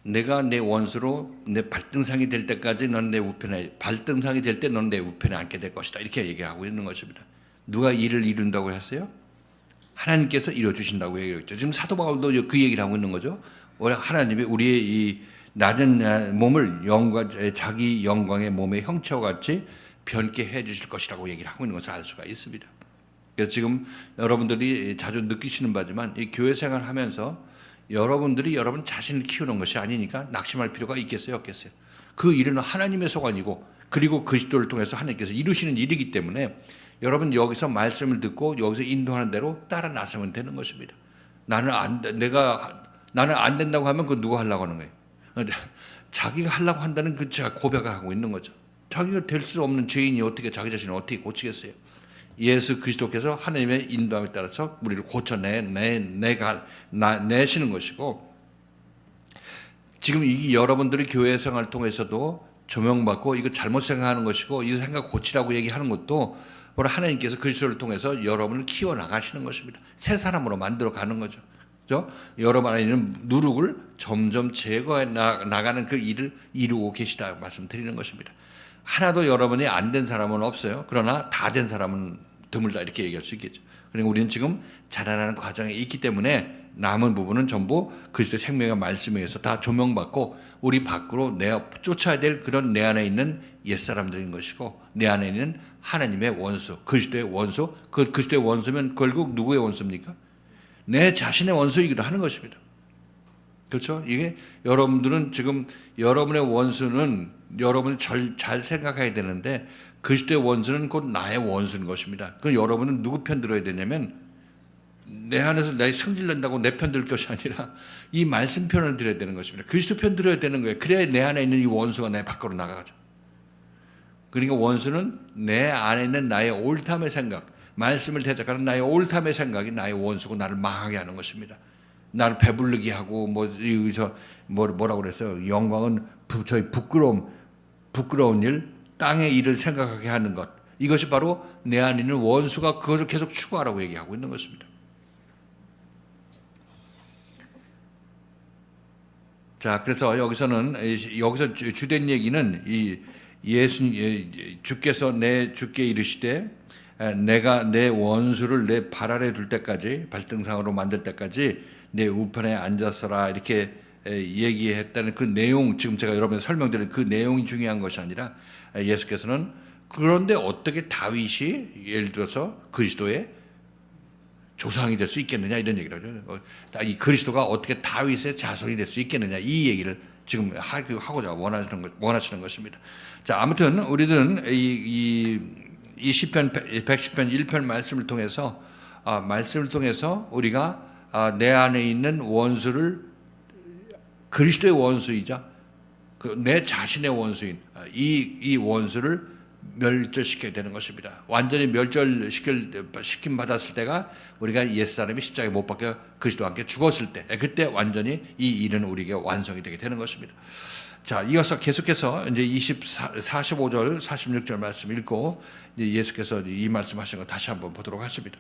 내가 내 원수로 내 발등상이 될 때까지 넌 내 우편에 발등상이 될 때 넌 내 우편에 앉게 될 것이다 이렇게 얘기하고 있는 것입니다. 누가 이를 이룬다고 했어요? 하나님께서 이루어 주신다고 얘기했죠. 지금 사도 바울도 그 얘기를 하고 있는 거죠. 하나님이 우리의 이 낮은 몸을 자기 영광의 몸의 형체와 같이 변케 해 주실 것이라고 얘기를 하고 있는 것을 알 수가 있습니다. 그래서 지금 여러분들이 자주 느끼시는 바지만 이 교회 생활하면서 여러분들이 여러분 자신을 키우는 것이 아니니까 낙심할 필요가 있겠어요, 없겠어요? 그 일은 하나님의 소관이고 그리고 그리스도를 통해서 하나님께서 이루시는 일이기 때문에 여러분 여기서 말씀을 듣고 여기서 인도하는 대로 따라 나서면 되는 것입니다. 나는 안 된다고 하면 그 누가 하려고 하는 거예요? 자기가 하려고 한다는 그 제가 고백을 하고 있는 거죠. 자기가 될 수 없는 죄인이 어떻게 자기 자신을 어떻게 고치겠어요? 예수 그리스도께서 하나님의 인도함에 따라서 우리를 고쳐내시는 것이고, 지금 이 여러분들이 교회 생활을 통해서도 조명받고 이거 잘못 생각하는 것이고 이 생각 고치라고 얘기하는 것도 바로 하나님께서 그리스도를 통해서 여러분을 키워나가시는 것입니다. 새 사람으로 만들어 가는 거죠. 그렇죠? 여러분 안에 있는 누룩을 점점 제거해 나가는 그 일을 이루고 계시다 말씀드리는 것입니다. 하나도 여러분이 안 된 사람은 없어요. 그러나 다 된 사람은 드물다 이렇게 얘기할 수 있겠죠. 그러니까 우리는 지금 자라나는 과정에 있기 때문에 남은 부분은 전부 그리스도의 생명의 말씀에 의해서 다 조명받고 우리 밖으로 쫓아야 될 그런 내 안에 있는 옛사람들인 것이고 내 안에 있는 하나님의 원수, 그리스도의 원수, 그 그리스도의 원수면 결국 누구의 원수입니까? 내 자신의 원수이기도 하는 것입니다. 그렇죠? 이게 여러분들은 지금 여러분의 원수는 여러분이 잘 생각해야 되는데 그리스도의 원수는 곧 나의 원수인 것입니다. 그럼 여러분은 누구 편 들어야 되냐면 내 안에서 내 승질낸다고 내 편 들 것이 아니라 이 말씀 편을 들어야 되는 것입니다. 그리스도 편 들어야 되는 거예요. 그래야 내 안에 있는 이 원수가 내 밖으로 나가죠. 그러니까 원수는 내 안에 있는 나의 옳담의 생각, 말씀을 대적하는 나의 옳담의 생각이 나의 원수고 나를 망하게 하는 것입니다. 나를 배부르게 하고 뭐라고 그랬어요? 영광은 저희 부끄러운 일, 땅의 일을 생각하게 하는 것. 이것이 바로 내 안에 있는 원수가 그것을 계속 추구하라고 얘기하고 있는 것입니다. 자, 그래서 여기서 주된 얘기는 주께서 주께 이르시되 내가 내 원수를 내 발 아래 둘 때까지 발등상으로 만들 때까지 내 우편에 앉아서라 이렇게 얘기했다는 그 내용, 지금 제가 여러분에 설명드린 그 내용이 중요한 것이 아니라 예수께서는 그런데 어떻게 다윗이 예를 들어서 그리스도의 조상이 될 수 있겠느냐 이런 얘기를 하죠. 이 그리스도가 어떻게 다윗의 자손이 될 수 있겠느냐 이 얘기를 지금 하고자 원하시는 것입니다. 자, 아무튼 우리들은 이 시편 110편 1편 말씀을 통해서 우리가 내 안에 있는 원수를 그리스도의 원수이자 내 자신의 원수인 이 원수를 멸절시켜야 되는 것입니다. 완전히 멸절시킴 받았을 때가 우리가 옛사람이 십자가에 못 박혀 그리스도와 함께 죽었을 때, 그때 완전히 이 일은 우리에게 완성이 되게 되는 것입니다. 자, 이어서 계속해서 이제 45절, 46절 말씀 읽고 이제 예수께서 이 말씀하신 거 다시 한번 보도록 하십니다.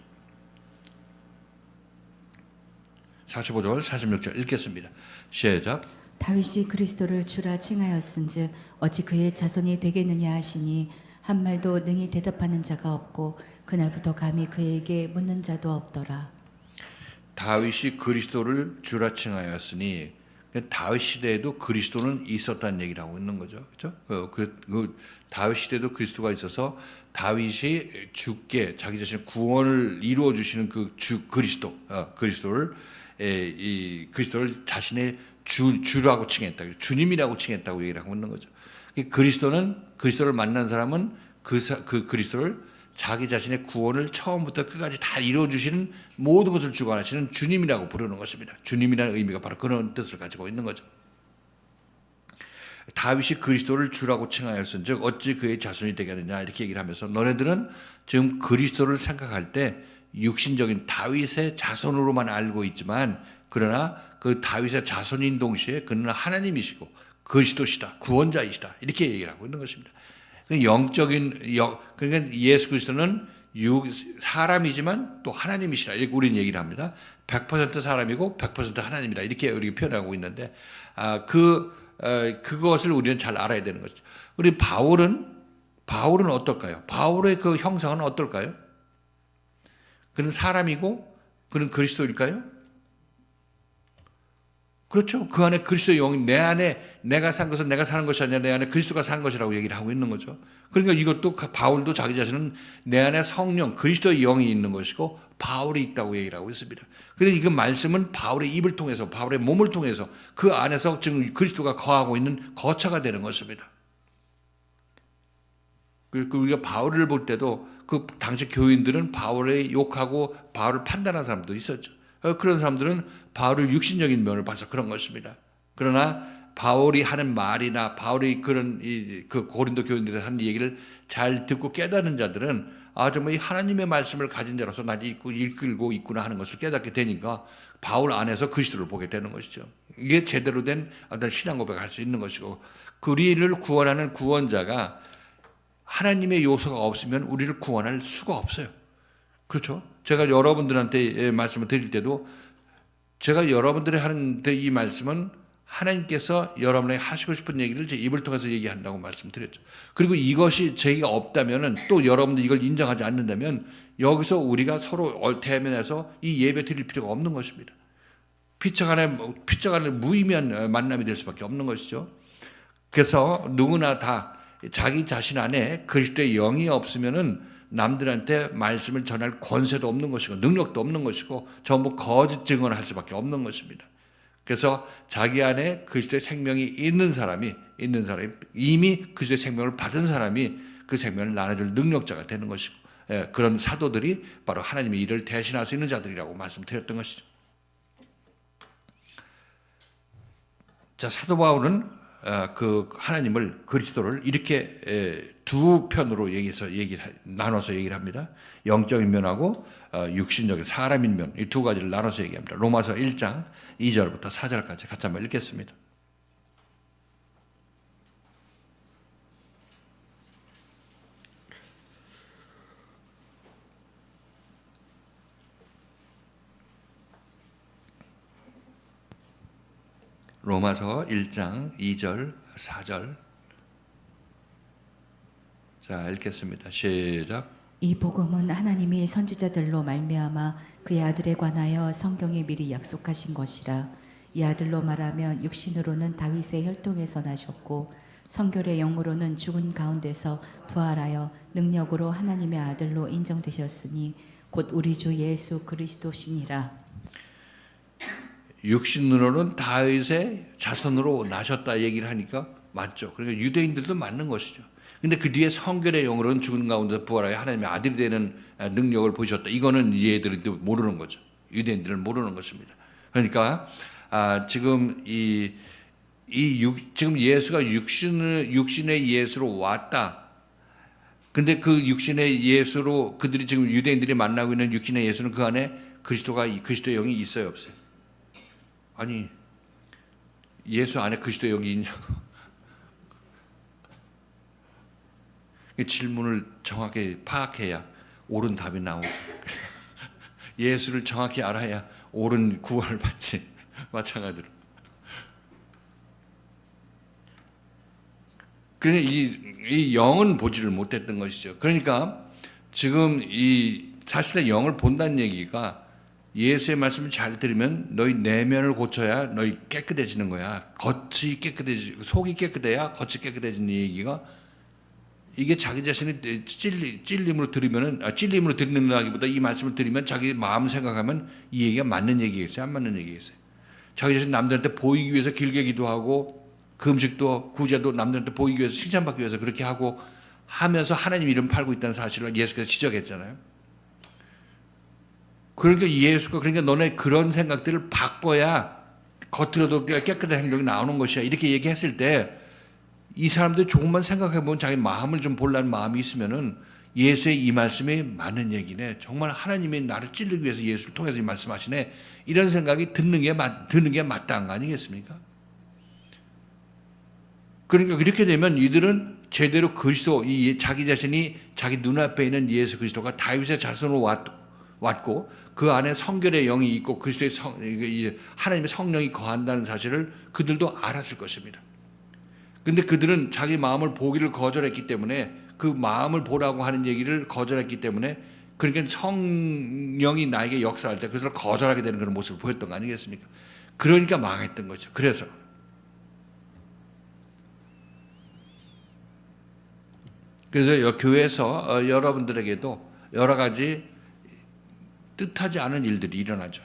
45절, 46절 읽겠습니다. 시작. 다윗이 그리스도를 주라 칭하였은즉 어찌 그의 자손이 되겠느냐 하시니 한 말도 능히 대답하는 자가 없고 그날부터 감히 그에게 묻는 자도 없더라. 다윗이 그리스도를 주라 칭하였으니 다윗 시대에도 그리스도는 있었다는 얘기를 하고 있는 거죠. 그렇죠? 다윗 시대에도 그리스도가 있어서 다윗이 주께 자기 자신의 구원을 이루어 주시는 그 주 그리스도를 자신의 주라고 칭했다. 주님이라고 칭했다고 얘기를 하고 있는 거죠. 그리스도를 만난 사람은 그 그리스도를 자기 자신의 구원을 처음부터 끝까지 다 이루어주시는 모든 것을 주관하시는 주님이라고 부르는 것입니다. 주님이라는 의미가 바로 그런 뜻을 가지고 있는 거죠. 다윗이 그리스도를 주라고 칭하였은즉 어찌 그의 자손이 되겠느냐 이렇게 얘기를 하면서 너네들은 지금 그리스도를 생각할 때 육신적인 다윗의 자손으로만 알고 있지만 그러나 그 다윗의 자손인 동시에 그는 하나님이시고 그리스도시다, 구원자이시다 이렇게 얘기를 하고 있는 것입니다. 그러니까 예수 그리스도는 사람이지만 또 하나님이시라 이렇게 우리는 얘기를 합니다. 100% 사람이고 100% 하나님이다 이렇게 우리가 표현하고 있는데 그것을 우리는 잘 알아야 되는 것이죠. 우리 바울은 어떨까요? 바울의 그 형상은 어떨까요? 그는 사람이고 그는 그리스도일까요? 그렇죠. 그 안에 그리스도의 영이 내 안에 내가 산 것은 내가 사는 것이 아니라 내 안에 그리스도가 사는 것이라고 얘기를 하고 있는 거죠. 그러니까 이것도 바울도 자기 자신은 내 안에 성령 그리스도의 영이 있는 것이고 바울이 있다고 얘기를 하고 있습니다. 그래서 이거 말씀은 바울의 입을 통해서 바울의 몸을 통해서 그 안에서 지금 그리스도가 거하고 있는 거처가 되는 것입니다. 그리고 우리가 바울을 볼 때도 그 당시 교인들은 바울을 욕하고 바울을 판단하는 사람도 있었죠. 그런 사람들은 바울의 육신적인 면을 봐서 그런 것입니다. 그러나 바울이 하는 말이나 바울이 그 고린도 교인들이 하는 얘기를 잘 듣고 깨닫는 자들은 정말 이 하나님의 말씀을 가진 자로서 난 이끌고 있구나 하는 것을 깨닫게 되니까 바울 안에서 그리스도를 보게 되는 것이죠. 이게 제대로 된 어떤 신앙 고백을 할 수 있는 것이고 우리를 구원하는 구원자가 하나님의 요소가 없으면 우리를 구원할 수가 없어요. 그렇죠? 제가 여러분들한테 말씀을 드릴 때도 제가 여러분들이 하는데 이 말씀은 하나님께서 여러분에게 하시고 싶은 얘기를 제 입을 통해서 얘기한다고 말씀드렸죠. 그리고 이것이 제가 없다면은 또 여러분들 이걸 인정하지 않는다면 여기서 우리가 서로 대면해서 이 예배 드릴 필요가 없는 것입니다. 피차간에 무의미한 만남이 될 수밖에 없는 것이죠. 그래서 누구나 다 자기 자신 안에 그리스도의 영이 없으면은 남들한테 말씀을 전할 권세도 없는 것이고 능력도 없는 것이고 전부 거짓 증언을 할 수밖에 없는 것입니다. 그래서 자기 안에 그리스도의 생명이 있는 사람이 이미 그리스도의 생명을 받은 사람이 그 생명을 나눠줄 능력자가 되는 것이고 그런 사도들이 바로 하나님의 일을 대신할 수 있는 자들이라고 말씀드렸던 것이죠. 자, 사도 바울은 그 하나님을 그리스도를 이렇게 두 편으로 나눠서 얘기를 합니다. 영적인 면하고 육신적인 사람인 면 이 두 가지를 나눠서 얘기합니다. 로마서 1장 2절부터 4절까지 같이 한번 읽겠습니다. 로마서 1장 2절 4절 자 읽겠습니다. 시작. 이 복음은 하나님이 선지자들로 말미암아 그의 아들에 관하여 성경에 미리 약속하신 것이라. 이 아들로 말하면 육신으로는 다윗의 혈통에서 나셨고 성결의 영으로는 죽은 가운데서 부활하여 능력으로 하나님의 아들로 인정되셨으니 곧 우리 주 예수 그리스도시니라. 육신으로는 다윗의 자손으로 나셨다 얘기를 하니까 맞죠. 그러니까 유대인들도 맞는 것이죠. 근데 그 뒤에 성결의 영으로는 죽은 가운데 부활하여 하나님의 아들이 되는 능력을 보셨다. 이거는 얘들이 모르는 거죠. 유대인들은 모르는 것입니다. 그러니까 지금 지금 예수가 육신의 예수로 왔다. 근데 그 육신의 예수로 그들이 지금 유대인들이 만나고 있는 육신의 예수는 그 안에 그리스도의 영이 있어요, 없어요? 아니 예수 안에 그리스도의 영이 있냐고. 질문을 정확히 파악해야 옳은 답이 나오고 예수를 정확히 알아야 옳은 구원을 받지. 마찬가지로. 그러니까 이 영은 보지를 못했던 것이죠. 그러니까 지금 이 사실의 영을 본다는 얘기가 예수의 말씀을 잘 들으면 너희 내면을 고쳐야 너희 깨끗해지는 거야. 속이 깨끗해야 겉이 깨끗해지는 얘기가 이게 자기 자신이 찔림으로 듣는다기보다 이 말씀을 들으면 자기 마음 생각하면 이 얘기가 맞는 얘기겠어요? 안 맞는 얘기겠어요? 자기 자신 남들한테 보이기 위해서 길게 기도하고 금식도 구제도 남들한테 보이기 위해서 칭찬받기 위해서 그렇게 하고 하면서 하나님 이름 팔고 있다는 사실을 예수께서 지적했잖아요. 그러니까 너네 그런 생각들을 바꿔야 겉으로도 깨끗한 행동이 나오는 것이야. 이렇게 얘기했을 때 이 사람들 조금만 생각해보면 자기 마음을 좀 보려는 마음이 있으면은 예수의 이 말씀이 맞는 얘기네. 정말 하나님이 나를 찌르기 위해서 예수를 통해서 이 말씀하시네. 이런 생각이 드는 게 마땅한 거 아니겠습니까? 그러니까 그렇게 되면 이들은 제대로 그리스도, 자기 자신이 자기 눈앞에 있는 예수 그리스도가 다윗의 자손으로 왔고 그 안에 성결의 영이 있고 그리스도의 하나님의 성령이 거한다는 사실을 그들도 알았을 것입니다. 근데 그들은 자기 마음을 보기를 거절했기 때문에 그 마음을 보라고 하는 얘기를 거절했기 때문에 그러니까 성령이 나에게 역사할 때 그것을 거절하게 되는 그런 모습을 보였던 거 아니겠습니까? 그러니까 망했던 거죠. 그래서 교회에서 여러분들에게도 여러 가지 뜻하지 않은 일들이 일어나죠.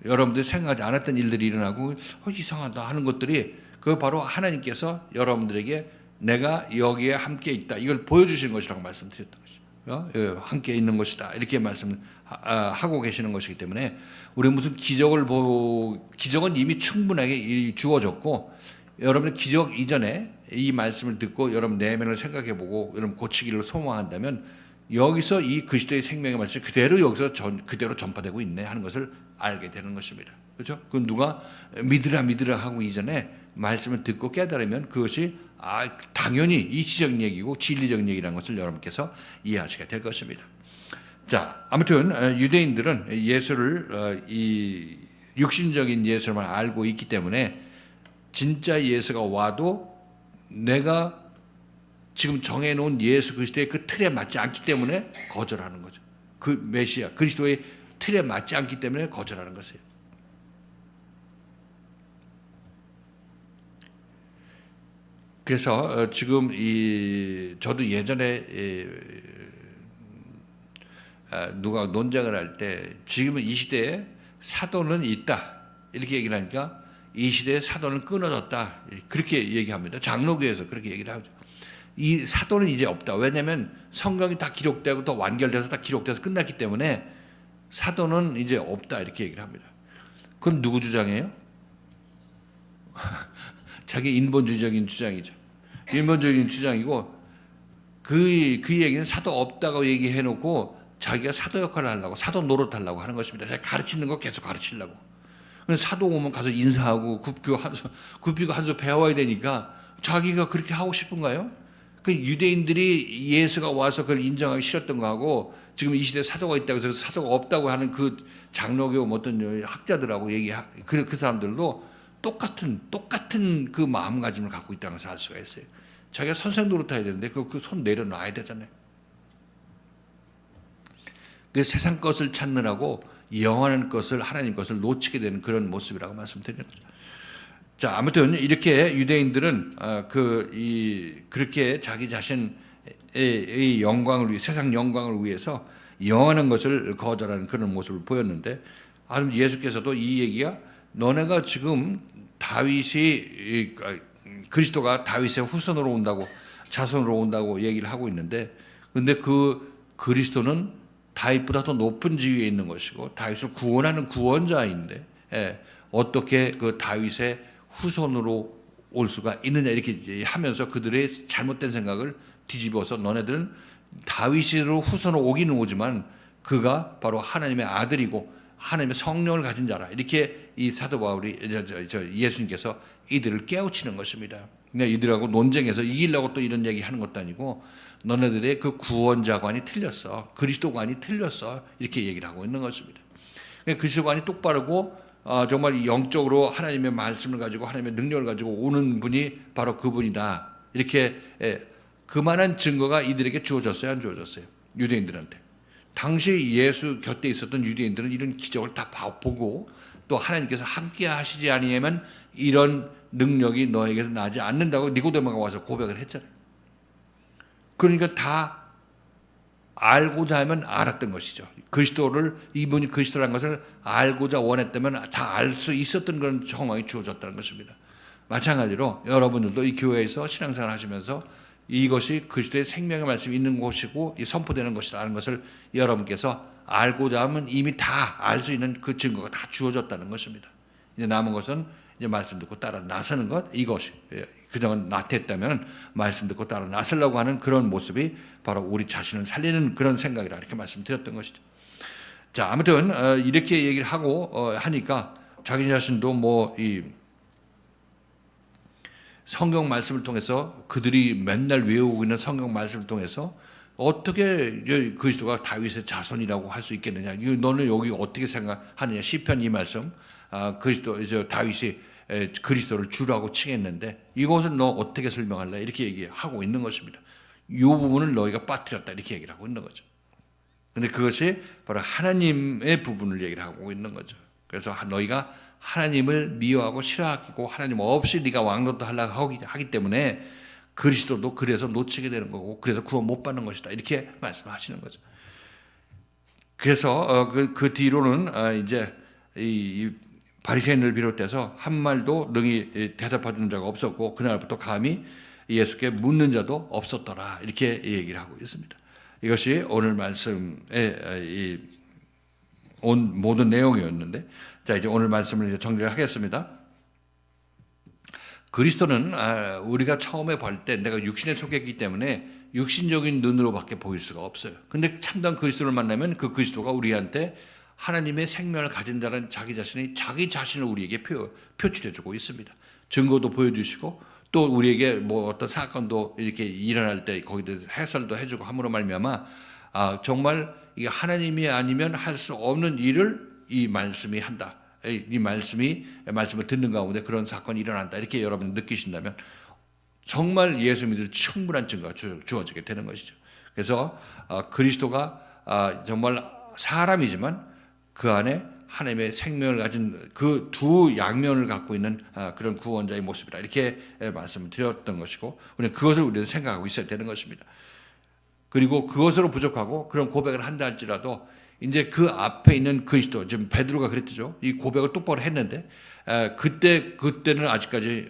여러분들이 생각하지 않았던 일들이 일어나고 이상하다 하는 것들이 그 바로 하나님께서 여러분들에게 내가 여기에 함께 있다 이걸 보여주시는 것이라고 말씀드렸던 것이죠. 함께 있는 것이다 이렇게 말씀하고 계시는 것이기 때문에 우리 무슨 기적은 이미 충분하게 주어졌고 여러분의 기적 이전에 이 말씀을 듣고 여러분 내면을 생각해보고 여러분 고치기를 소망한다면 여기서 이 그리스도의 생명의 말씀이 그대로 여기서 그대로 전파되고 있네 하는 것을 알게 되는 것입니다. 그렇죠? 그 누가 믿으라 하고 이전에 말씀을 듣고 깨달으면 그것이 당연히 이치적인 얘기고 진리적인 얘기라는 것을 여러분께서 이해하시게 될 것입니다. 자, 아무튼 유대인들은 예수를 이 육신적인 예수만 알고 있기 때문에 진짜 예수가 와도 내가 지금 정해놓은 예수 그리스도의 그 틀에 맞지 않기 때문에 거절하는 거죠. 그 메시아 그리스도의 틀에 맞지 않기 때문에 거절하는 것이에요. 그래서 지금 저도 예전에 누가 논쟁을 할 때 지금은 이 시대에 사도는 있다 이렇게 얘기를 하니까 이 시대에 사도는 끊어졌다 그렇게 얘기합니다. 장로교에서 그렇게 얘기를 하죠. 이 사도는 이제 없다. 왜냐하면 성경이 다 기록되고 또 완결돼서 다 기록돼서 끝났기 때문에 사도는 이제 없다 이렇게 얘기를 합니다. 그건 누구 주장이에요? 자기 인본주의적인 주장이죠. 인본주의적인 주장이고 그 얘기는 사도 없다고 얘기해놓고 자기가 사도 역할을 하려고 사도 노릇하려고 하는 것입니다. 가르치는 거 계속 가르치려고. 그래서 사도 오면 가서 인사하고 굽히고 한 수 배워야 되니까 자기가 그렇게 하고 싶은가요? 그 유대인들이 예수가 와서 그걸 인정하기 싫었던 거하고 지금 이 시대에 사도가 있다고 해서 사도가 없다고 하는 그 장로교 어떤 학자들하고 그 사람들도 똑같은 그 마음가짐을 갖고 있다는 것을 알 수가 있어요. 자기가 선생 노릇해야 되는데 그 손 내려놔야 되잖아요. 그 세상 것을 찾느라고 영원한 것을 하나님 것을 놓치게 되는 그런 모습이라고 말씀드리는 거죠. 자, 아무튼 이렇게 유대인들은 그렇게 자기 자신의 영광을 위해 세상 영광을 위해서 영원한 것을 거절하는 그런 모습을 보였는데 예수께서도 이 얘기가 너네가 지금 그리스도가 다윗의 후손으로 온다고 자손으로 온다고 얘기를 하고 있는데 근데 그 그리스도는 다윗보다 더 높은 지위에 있는 것이고 다윗을 구원하는 구원자인데 어떻게 그 다윗의 후손으로 올 수가 있느냐 이렇게 하면서 그들의 잘못된 생각을 뒤집어서 너네들은 다윗으로 후손으로 오기는 오지만 그가 바로 하나님의 아들이고 하나님의 성령을 가진 자라 이렇게 이 사도 바울이 예수님께서 이들을 깨우치는 것입니다. 그러니까 이들하고 논쟁해서 이기려고 또 이런 얘기하는 것도 아니고 너네들의 그 구원자관이 틀렸어. 그리스도관이 틀렸어. 이렇게 얘기를 하고 있는 것입니다. 그러니까 그리스도관이 똑바르고 정말 영적으로 하나님의 말씀을 가지고 하나님의 능력을 가지고 오는 분이 바로 그분이다. 이렇게 그만한 증거가 이들에게 주어졌어요? 안 주어졌어요? 유대인들한테. 당시 예수 곁에 있었던 유대인들은 이런 기적을 다 보고 또 하나님께서 함께 하시지 아니하면 이런 능력이 너에게서 나지 않는다고 니고데모가 와서 고백을 했잖아요. 그러니까 다 알고자 하면 알았던 것이죠. 그리스도를 이분이 그리스도라는 것을 알고자 원했다면 다 알 수 있었던 그런 정황이 주어졌다는 것입니다. 마찬가지로 여러분들도 이 교회에서 신앙생활 하시면서 이것이 그리스도의 생명의 말씀이 있는 곳이고 선포되는 것이라는 것을 여러분께서 알고자 하면 이미 다 알 수 있는 그 증거가 다 주어졌다는 것입니다. 이제 남은 것은 이제 말씀 듣고 따라 나서는 것, 이것이 그동안 나태했다면 말씀 듣고 따라 나서려고 하는 그런 모습이 바로 우리 자신을 살리는 그런 생각이라 이렇게 말씀드렸던 것이죠. 자, 아무튼 이렇게 얘기를 하고 하니까 자기 자신도 뭐 이 성경 말씀을 통해서 그들이 맨날 외우고 있는 성경 말씀을 통해서 어떻게 그리스도가 다윗의 자손이라고 할 수 있겠느냐? 너는 여기 어떻게 생각하느냐? 시편 이 말씀, 그리스도 이제 다윗이 그리스도를 주라고 칭했는데 이것은 너 어떻게 설명할래? 이렇게 얘기하고 있는 것입니다. 이 부분을 너희가 빠뜨렸다 이렇게 얘기를 하고 있는 거죠. 근데 그것이 바로 하나님의 부분을 얘기를 하고 있는 거죠. 그래서 너희가 하나님을 미워하고 싫어하고 하나님 없이 네가 왕노릇 하려고 하기 때문에 그리스도도 그래서 놓치게 되는 거고 그래서 구원 못 받는 것이다 이렇게 말씀하시는 거죠. 그래서 그 뒤로는 이제 이 바리새인을 비롯해서 한 말도 능히 대답하는 자가 없었고 그날부터 감히 예수께 묻는 자도 없었더라 이렇게 얘기를 하고 있습니다. 이것이 오늘 말씀의 온 모든 내용이었는데 자 이제 오늘 말씀을 이제 정리를 하겠습니다. 그리스도는 우리가 처음에 볼 때 내가 육신에 속했기 때문에 육신적인 눈으로밖에 보일 수가 없어요. 근데 참된 그리스도를 만나면 그 그리스도가 우리한테 하나님의 생명을 가진 자라는 자기 자신을 우리에게 표출해주고 있습니다. 증거도 보여주시고 또 우리에게 뭐 어떤 사건도 이렇게 일어날 때 거기에 대해서 해설도 해주고 함으로 말미암아 정말 이게 하나님이 아니면 할 수 없는 일을 이 말씀이 한다. 이 말씀을 듣는 가운데 그런 사건이 일어난다. 이렇게 여러분 느끼신다면 정말 예수 믿을 충분한 증거가 주어지게 되는 것이죠. 그래서 그리스도가 정말 사람이지만 그 안에 하나님의 생명을 가진 그 두 양면을 갖고 있는 그런 구원자의 모습이라 이렇게 말씀을 드렸던 것이고 그것을 우리는 생각하고 있어야 되는 것입니다. 그리고 그것으로 부족하고 그런 고백을 한다 할지라도 이제 그 앞에 있는 그리스도 지금 베드로가 그랬죠. 이 고백을 똑바로 했는데 그때는 아직까지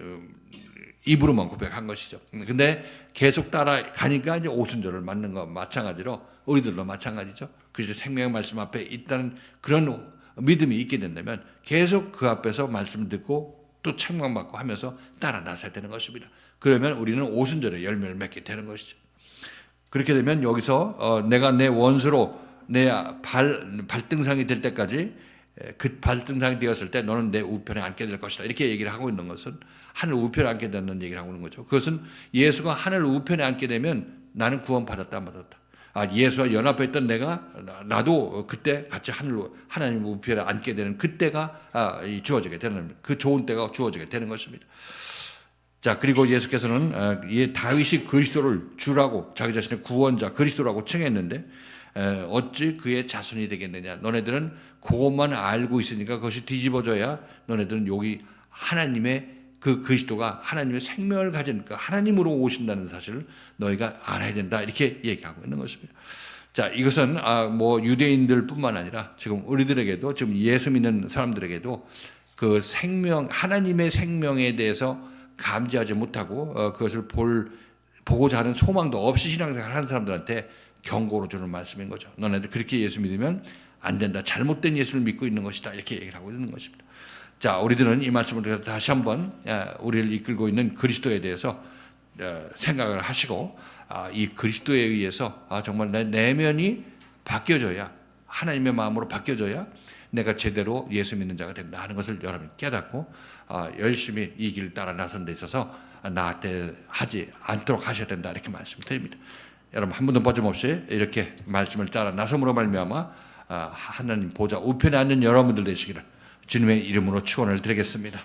입으로만 고백한 것이죠. 근데 계속 따라가니까 이제 오순절을 맞는 것 마찬가지로 우리들도 마찬가지죠. 그리스도 생명의 말씀 앞에 있다는 그런 믿음이 있게 된다면 계속 그 앞에서 말씀을 듣고 또 책망받고 하면서 따라 나서야 되는 것입니다. 그러면 우리는 오순절의 열매를 맺게 되는 것이죠. 그렇게 되면 여기서 내가 내 원수로 내 발등상이 될 때까지 그 발등상이 되었을 때 너는 내 우편에 앉게 될 것이다. 이렇게 얘기를 하고 있는 것은 하늘 우편에 앉게 된다는 얘기를 하고 있는 거죠. 그것은 예수가 하늘 우편에 앉게 되면 나는 구원 받았다 안 받았다. 예수와 연합했던 내가 나도 그때 같이 하나님 우편에 앉게 되는 그때가 주어지게 되는 그 좋은 때가 주어지게 되는 것입니다. 자 그리고 예수께서는 다윗이 그리스도를 주라고 자기 자신의 구원자 그리스도라고 칭했는데 어찌 그의 자손이 되겠느냐. 너네들은 그것만 알고 있으니까 그것이 뒤집어져야 너네들은 여기 하나님의 그 그리스도가 하나님의 생명을 가진 그 하나님으로 오신다는 사실을 너희가 알아야 된다. 이렇게 얘기하고 있는 것입니다. 자, 이것은 뭐 유대인들뿐만 아니라 지금 우리들에게도 지금 예수 믿는 사람들에게도 그 생명 하나님의 생명에 대해서 감지하지 못하고 그것을 보고자 하는 소망도 없이 신앙생활을 하는 사람들한테 경고로 주는 말씀인 거죠. 너네들 그렇게 예수 믿으면 안 된다. 잘못된 예수를 믿고 있는 것이다. 이렇게 얘기를 하고 있는 것입니다. 자, 우리들은 이 말씀을 통해서 다시 한번 우리를 이끌고 있는 그리스도에 대해서 생각을 하시고 이 그리스도에 의해서 정말 내 내면이 바뀌어져야 하나님의 마음으로 바뀌어져야 내가 제대로 예수 믿는 자가 된다 하는 것을 여러분이 깨닫고 열심히 이 길을 따라 나선 데 있어서 나한테 하지 않도록 하셔야 된다 이렇게 말씀드립니다. 여러분 한 번도 빠짐없이 이렇게 말씀을 따라 나섬으로 말미암아 하나님 보좌 우편에 앉는 여러분들 되시기를 주님의 이름으로 축원을 드리겠습니다.